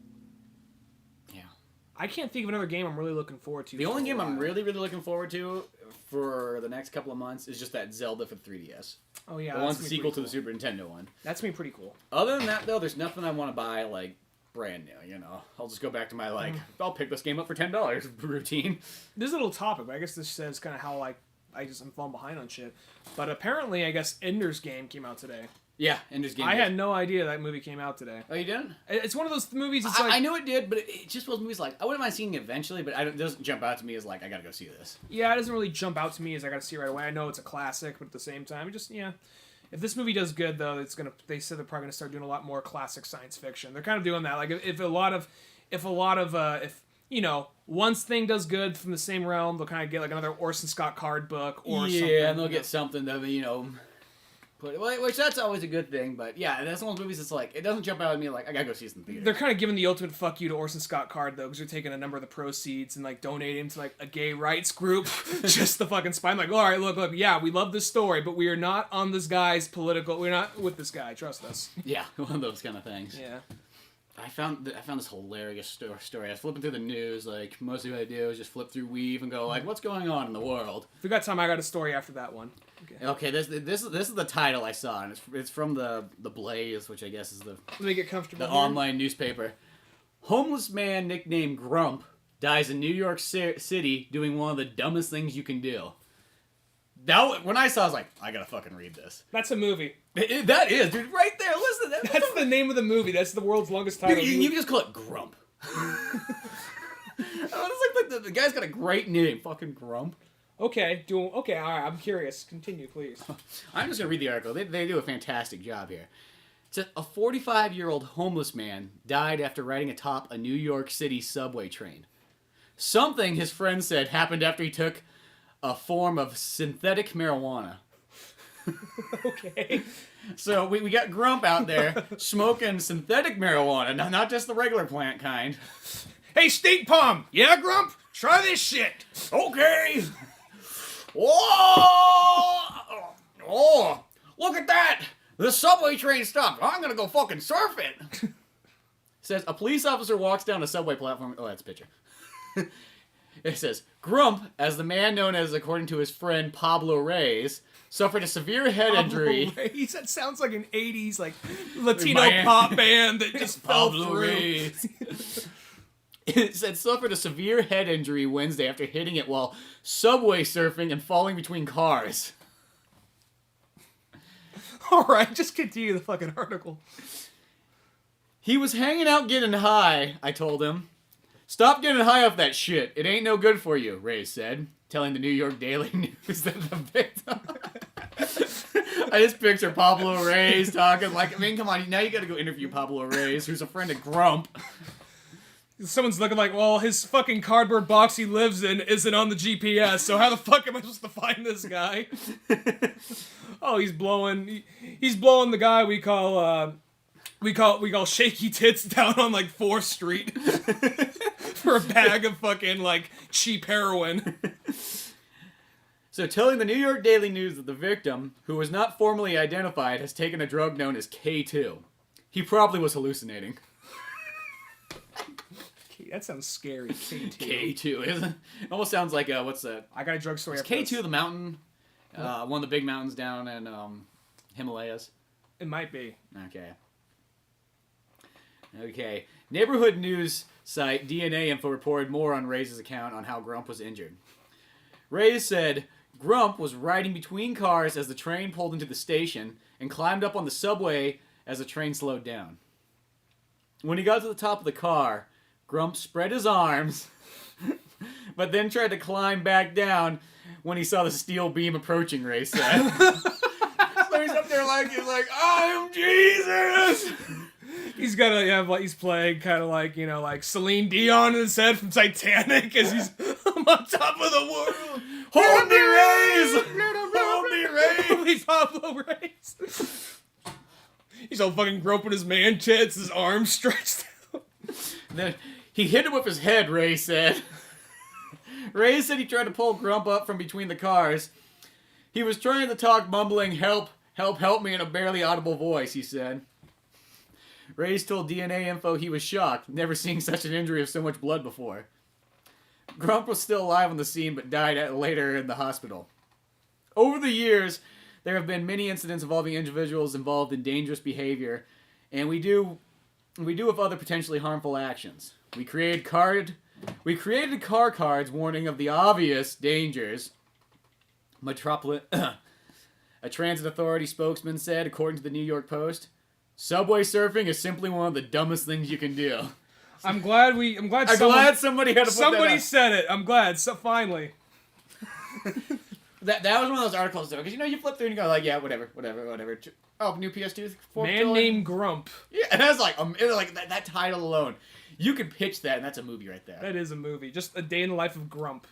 I can't think of another game I'm really looking forward to. The only game I'm really, really looking forward to for the next couple of months is just that Zelda for 3DS. Oh, yeah. The one's the sequel to the Super Nintendo one. That's gonna be pretty cool. Other than that, though, there's nothing I want to buy, like, brand new, I'll just go back to my, like, I'll pick this game up for $10 routine. This is a little topic, but I guess this says kind of how, like, I'm falling behind on shit. But apparently, I guess Ender's Game came out today. Yeah, Ender's Game. I had no idea that movie came out today. Oh, you didn't? It's one of those movies. It's I knew it did, but it just was movies like I wouldn't mind seeing it eventually, but it doesn't jump out to me as like I gotta go see this. Yeah, it doesn't really jump out to me as I gotta see it right away. I know it's a classic, but at the same time, if this movie does good though, they said they're probably gonna start doing a lot more classic science fiction. They're kind of doing that. Like if once thing does good from the same realm, they'll kind of get like another Orson Scott Card book or something. Yeah, and they'll get something that Which that's always a good thing, but yeah, that's one of those movies that's like, it doesn't jump out at me like, I gotta go see this in the theater. They're kind of giving the ultimate fuck you to Orson Scott Card, though, because they're taking a number of the proceeds and, like, donating to, like, a gay rights group. Just the fucking spine. Like, all right, look, yeah, we love this story, but we are not on this guy's political... We're not with this guy. Trust us. Yeah, one of those kind of things. Yeah. I found this hilarious story. I was flipping through the news, like, mostly what I do is just flip through Weave and go, like, what's going on in the world? If we got time, I got a story after that one. Okay, this is the title I saw, and it's from the Blaze, which I guess is Let me get comfortable the here. online newspaper. Homeless man nicknamed Grump dies in New York City doing one of the dumbest things you can do. When I saw it, I was like, I gotta fucking read this. That's a movie. That is, dude, right there. Listen, That's the name of the movie. That's the world's longest title. You can just call it Grump. It's like the guy's got a great name, fucking Grump. Okay, all right, I'm curious. Continue, please. I'm just gonna read the article. They do a fantastic job here. It says, a 45-year-old homeless man died after riding atop a New York City subway train. Something, his friend said, happened after he took a form of synthetic marijuana. Okay. So we got Grump out there smoking synthetic marijuana, not just the regular plant kind. Hey, State Palm! Yeah, Grump? Try this shit! Okay! Oh! Look at that! The subway train stopped. I'm gonna go fucking surf it! Says, a police officer walks down a subway platform. Oh, that's a picture. It says, Grump, as the man known as, according to his friend Pablo Reyes, suffered a severe head injury. Reyes. That sounds like an 80s like Latino pop band that just fell Pablo through. Reyes. It said suffered a severe head injury Wednesday after hitting it while subway surfing and falling between cars. Alright, just continue the fucking article. He was hanging out getting high, I told him. Stop getting high off that shit. It ain't no good for you, Reyes said, telling the New York Daily News that the victim... I just picture Pablo Reyes talking like, I mean, come on, now you gotta go interview Pablo Reyes, who's a friend of Grump. Someone's looking like, well, his fucking cardboard box he lives in isn't on the GPS, so how the fuck am I supposed to find this guy? Oh, he's blowing the guy we call Shaky Tits down on like 4th Street for a bag of fucking like cheap heroin. So telling the New York Daily News that the victim, who was not formally identified, has taken a drug known as K2. He probably was hallucinating. That sounds scary. K2. K2, isn't it? It almost sounds like, what's that? I got a drug story. Is K2 the mountain? One of the big mountains down in Himalayas? It might be. Okay. Neighborhood news site DNA Info reported more on Reyes' account on how Grump was injured. Reyes said Grump was riding between cars as the train pulled into the station and climbed up on the subway as the train slowed down. When he got to the top of the car, Grump spread his arms, but then tried to climb back down when he saw the steel beam approaching, Reyes said. So he's up there like, I'm Jesus! He's gotta have like he's playing kind of like, you know, like Celine Dion in his head from Titanic as he's I'm on top of the world. Hold me, Reyes! Hold me, Reyes! Hold me, Pablo Reyes. He's all fucking groping his man tits, his arms stretched out. Then he hit him with his head, Reyes said. Reyes said he tried to pull Grump up from between the cars. He was trying to talk, mumbling, help me in a barely audible voice, he said. Reyes told DNA Info he was shocked, never seeing such an injury of so much blood before. Grump was still alive on the scene, but died later in the hospital. Over the years, there have been many incidents involving individuals involved in dangerous behavior, and we do with other potentially harmful actions. We created car cards warning of the obvious dangers. A transit authority spokesman said, according to the New York Post, subway surfing is simply one of the dumbest things you can do. I'm glad somebody had to put somebody that said it. I'm glad. So finally. That was one of those articles, though, because you flip through and you go like, yeah, whatever. Oh, new PS2. Man named Grump. Yeah, and that's like, it was like that title alone. You could pitch that, and that's a movie right there. That is a movie. Just a day in the life of Grump.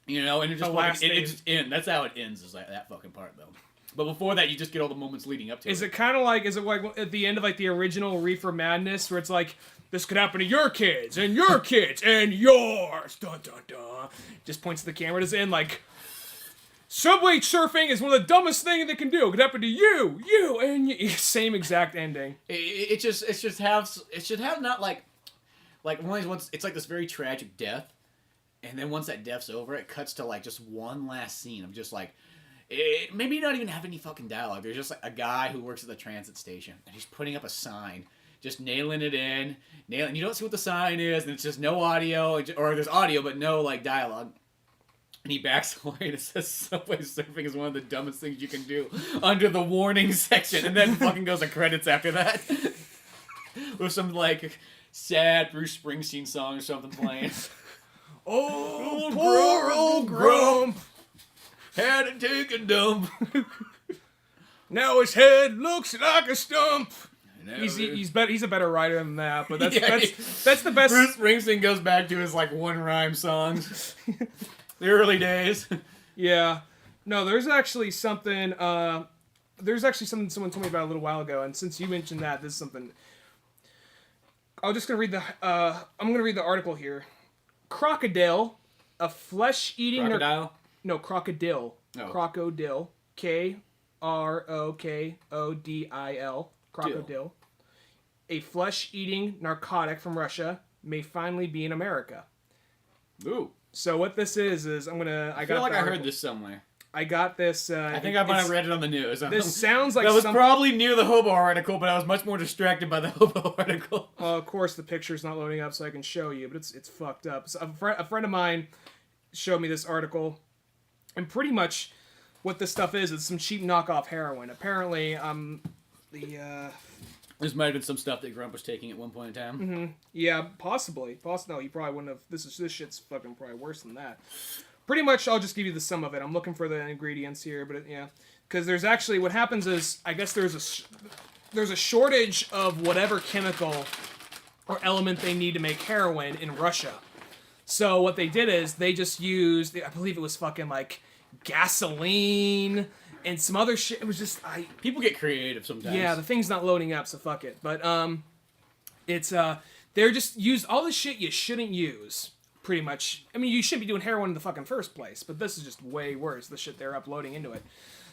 You know, and it just ends. That's how it ends. Is like that fucking part, though. But before that, you just get all the moments leading up to it. Is it like at the end of like the original Reefer Madness where it's like, this could happen to your kids and your kids and yours, dun dun dun. Just points to the camera to end like, subway surfing is one of the dumbest things that can do. It could happen to you, and you. Same exact ending. It should have not like once it's like this very tragic death, and then once that death's over, it cuts to like just one last scene of just like. Maybe not even have any fucking dialogue. There's just like a guy who works at the transit station, and he's putting up a sign, just nailing it in. You don't see what the sign is, and it's just no audio, or there's audio but no like dialogue. And he backs away and it says subway surfing is one of the dumbest things you can do under the warning section, and then fucking goes to credits after that with some like sad Bruce Springsteen song or something playing. Oh, poor old Grump. Had to take a dump. Now his head looks like a stump. He's a better writer than that, but that's the best. Bruce Springsteen goes back to his like one rhyme songs. The early days. Yeah. No, there's actually something someone told me about a little while ago, and since you mentioned that, this is something. I'm gonna read the article here. Crocodile, a flesh-eating Crocodile? No, crocodile. Oh. Crocodile. Krokodil. Crocodile. A flesh-eating narcotic from Russia may finally be in America. Ooh. So what this is I feel like I heard this somewhere. I got this. I think I might have read it on the news. This sounds like that was probably near the hobo article, but I was much more distracted by the hobo article. Of course, the picture's not loading up, so I can show you, but it's fucked up. So a friend of mine showed me this article, and pretty much what this stuff is some cheap knockoff heroin. Apparently, This might have been some stuff that Grump was taking at one point in time. Mm-hmm. Yeah, possibly. No, he probably wouldn't have. This shit's fucking probably worse than that. Pretty much, I'll just give you the sum of it. I'm looking for the ingredients here, but yeah, because there's actually what happens is I guess there's a shortage of whatever chemical or element they need to make heroin in Russia. So what they did is they just used, I believe it was fucking like gasoline and some other shit. It was just people get creative sometimes. Yeah, the thing's not loading up, so fuck it. But it's they're just used all the shit you shouldn't use. Pretty much. I mean, you shouldn't be doing heroin in the fucking first place, but this is just way worse. The shit they're uploading into it.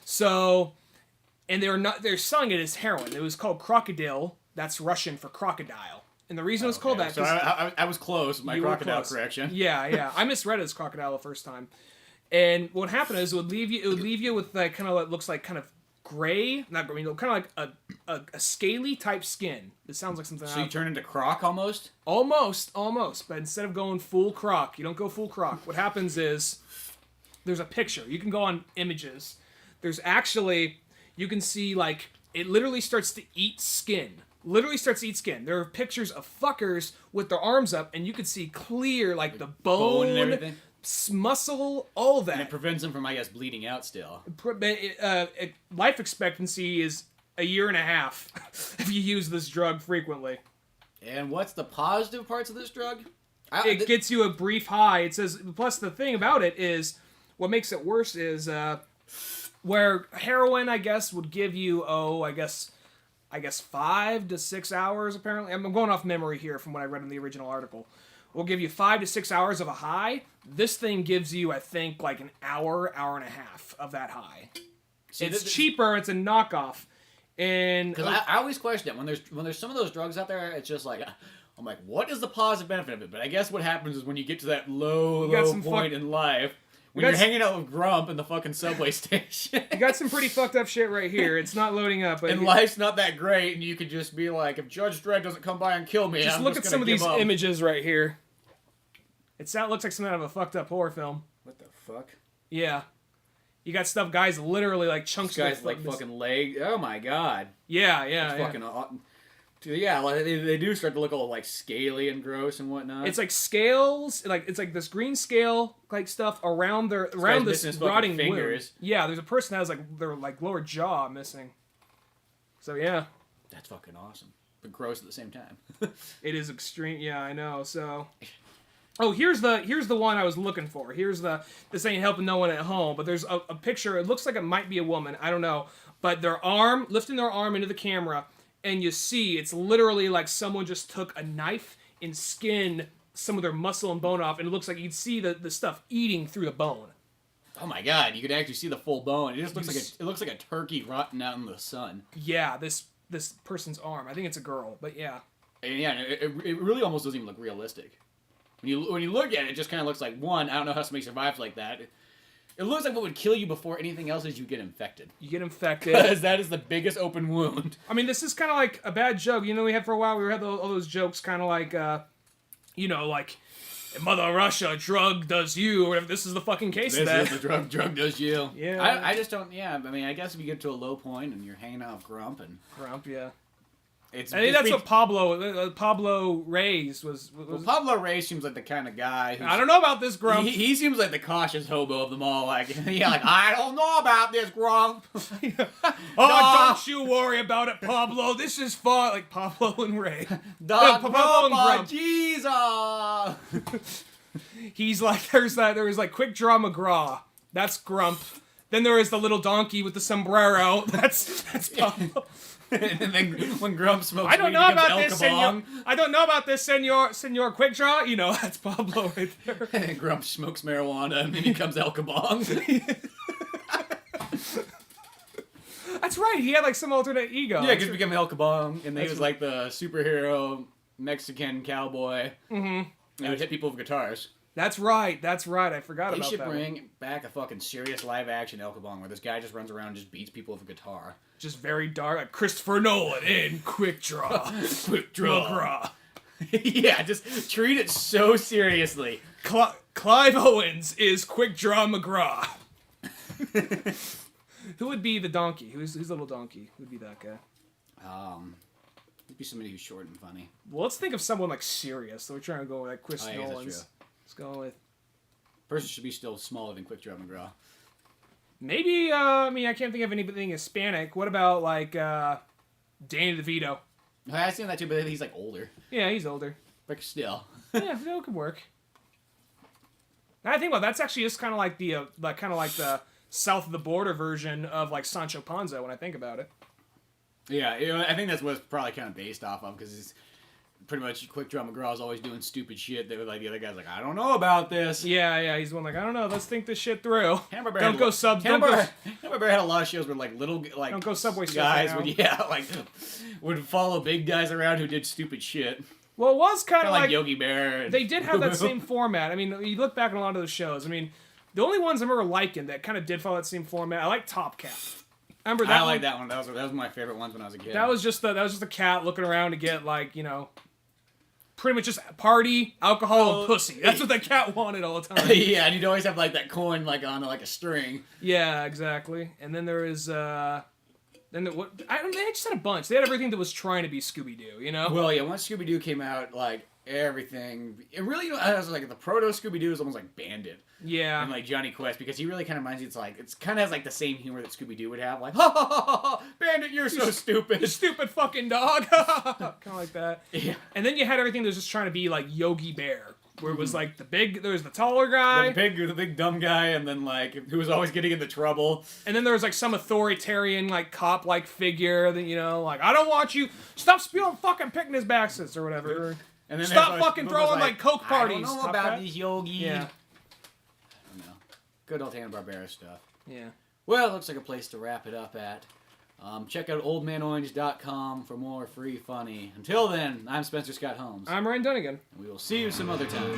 So, and they're selling it as heroin. It was called Crocodile. That's Russian for crocodile. And the reason it was called that. So I was close. My crocodile correction. Yeah. I misread it as crocodile the first time. And what happened is it would leave you with like kind of what looks like kind of gray, not gray, kind of like a scaly type skin. It sounds like something. So you turn into croc almost. Almost. But instead of going full croc, you don't go full croc. What happens is there's a picture. You can go on images. There's actually you can see like it literally starts to eat skin. There are pictures of fuckers with their arms up, and you can see clear like the bone and everything. Muscle, all that. And it prevents them from, I guess, bleeding out still. Life expectancy is 1.5 years if you use this drug frequently. And what's the positive parts of this drug? It gets you a brief high. It says, plus the thing about it is, what makes it worse is, where heroin, I guess, would give you, I guess 5 to 6 hours, apparently. I'm going off memory here from what I read in the original article. Will give you 5 to 6 hours of a high. This thing gives you, I think, like an hour and a half of that high. See, it's cheaper. It's a knockoff, and because I always question it when there's some of those drugs out there. It's just like I'm like, what is the positive benefit of it? But I guess what happens is when you get to that low point in life, when you're hanging out with Grump in the fucking subway station, you got some pretty fucked up shit right here. It's not loading up, but and life's not that great, and you could just be like, if Judge Dredd doesn't come by and kill me, just look at some of these images right here. It looks like something out of a fucked up horror film. What the fuck? Yeah. You got guys literally like chunks of guys like fucking leg. Oh my god. Yeah. Fucking yeah, like they do start to look all like scaly and gross and whatnot. It's like scales, it's like this green scale like stuff around this rotting fingers. Wound. Yeah, there's a person that has like their like lower jaw missing. So yeah. That's fucking awesome. But gross at the same time. It is extreme. Yeah, I know. So Oh, here's the one I was looking for. This ain't helping no one at home, but there's a picture. It looks like it might be a woman. I don't know. But lifting their arm into the camera, and you see it's literally like someone just took a knife and skinned some of their muscle and bone off, and it looks like you'd see the stuff eating through the bone. Oh my god, you could actually see the full bone. It just looks like a turkey rotting out in the sun. Yeah, this person's arm. I think it's a girl, but yeah. And yeah, it really almost doesn't even look realistic. When you look at it, it just kind of looks like, one, I don't know how somebody survives like that. It looks like what would kill you before anything else is you get infected. You get infected. Because that is the biggest open wound. I mean, this is kind of like a bad joke. You know, we had for a while, we had all those jokes kind of like, like, in Mother Russia, drug does you, or whatever. This is the fucking case of that. This is the drug does you. Yeah. I just don't, I mean, I guess if you get to a low point and you're hanging out with Grump and... Grump, yeah. I think that's what Pablo Reyes was. Well, Pablo Reyes seems like the kind of guy who's... I don't know about this, Grump. He seems like the cautious hobo of them all. Like, I don't know about this, Grump. Don't you worry about it, Pablo. This is fun. Like Pablo and Ray. Pablo and Grump. Jesus. He's like, there was like Quick Draw McGraw. That's Grump. Then there is the little donkey with the sombrero. That's Pablo. And then when Grump smokes I don't weed, know he about becomes this, El senor. Kabong. I don't know about this, senor Quick Draw. You know, that's Pablo right there. And Grump smokes marijuana and then he becomes El Kabong. That's right. He had like some alternate ego. Yeah, because he became El Kabong, and then he was like the superhero Mexican cowboy. Mm-hmm. And he would hit people with guitars. That's right. I forgot about that. They should bring back a fucking serious live-action El Kabong where this guy just runs around and just beats people with a guitar. Just very dark, like Christopher Nolan in Quick Draw. Quick Draw. Yeah, just treat it so seriously. Clive Owens is Quick Draw McGraw. Who would be the donkey? Who's the little donkey? Who would be that guy? It'd be somebody who's short and funny. Well, let's think of someone like serious. So we're trying to go with like Chris Nolan's. Let's go with... Person should be still smaller than Quick Draw McGraw. Maybe, I can't think of anything Hispanic. What about, like, Danny DeVito? I've seen that too, but he's, like, older. Yeah, he's older. But still. Yeah, that could work. And I think, well, that's actually just kind of like the south of the border version of, like, Sancho Panza when I think about it. Yeah, I think that's what it's probably kind of based off of, because it's pretty much Quick Draw McGraw's always doing stupid shit. They were like, the other guy's like, I don't know about this. Yeah, he's the one like, I don't know, let's think this shit through. Hamburger Don't go sub. Hamburger had a lot of shows where like little like don't go Subway guys would follow big guys around who did stupid shit. Well, it was kind of like Yogi Bear. They did have that same format. I mean, you look back on a lot of those shows. I mean, the only ones I remember liking that kind of did follow that same format. I like Top Cat. Remember that? I like that one. That was one of my favorite ones when I was a kid. That was just a cat looking around to get like pretty much just party, alcohol, and pussy. That's what the cat wanted all the time. Yeah, and you'd always have like that coin like on like a string. Yeah, exactly. And then there is they just had a bunch. They had everything that was trying to be Scooby-Doo, you know? Well, yeah, once Scooby-Doo came out, like everything, it really, I was like the proto Scooby-Doo is almost like Bandit. Yeah. And like Johnny Quest, because he really kind of reminds you, it's kind of has like the same humor that Scooby-Doo would have, like, ha ha ha ha, Bandit, you're so stupid. You stupid fucking dog. Kind of like that. Yeah. And then you had everything that was just trying to be like Yogi Bear, where it was like there was the taller guy. The big dumb guy, and then like, who was always getting into trouble. And then there was like some authoritarian, like cop-like figure that, like, I don't want you, stop spewing fucking picnic baskets or whatever. And then stop fucking throwing like Coke parties. I don't know about these Yogi. Yeah. I don't know. Good old Hanna-Barbera stuff. Yeah. Well, it looks like a place to wrap it up at. Check out oldmanorange.com for more free funny. Until then, I'm Spencer Scott Holmes. I'm Ryan Dunigan. We will see you some other time.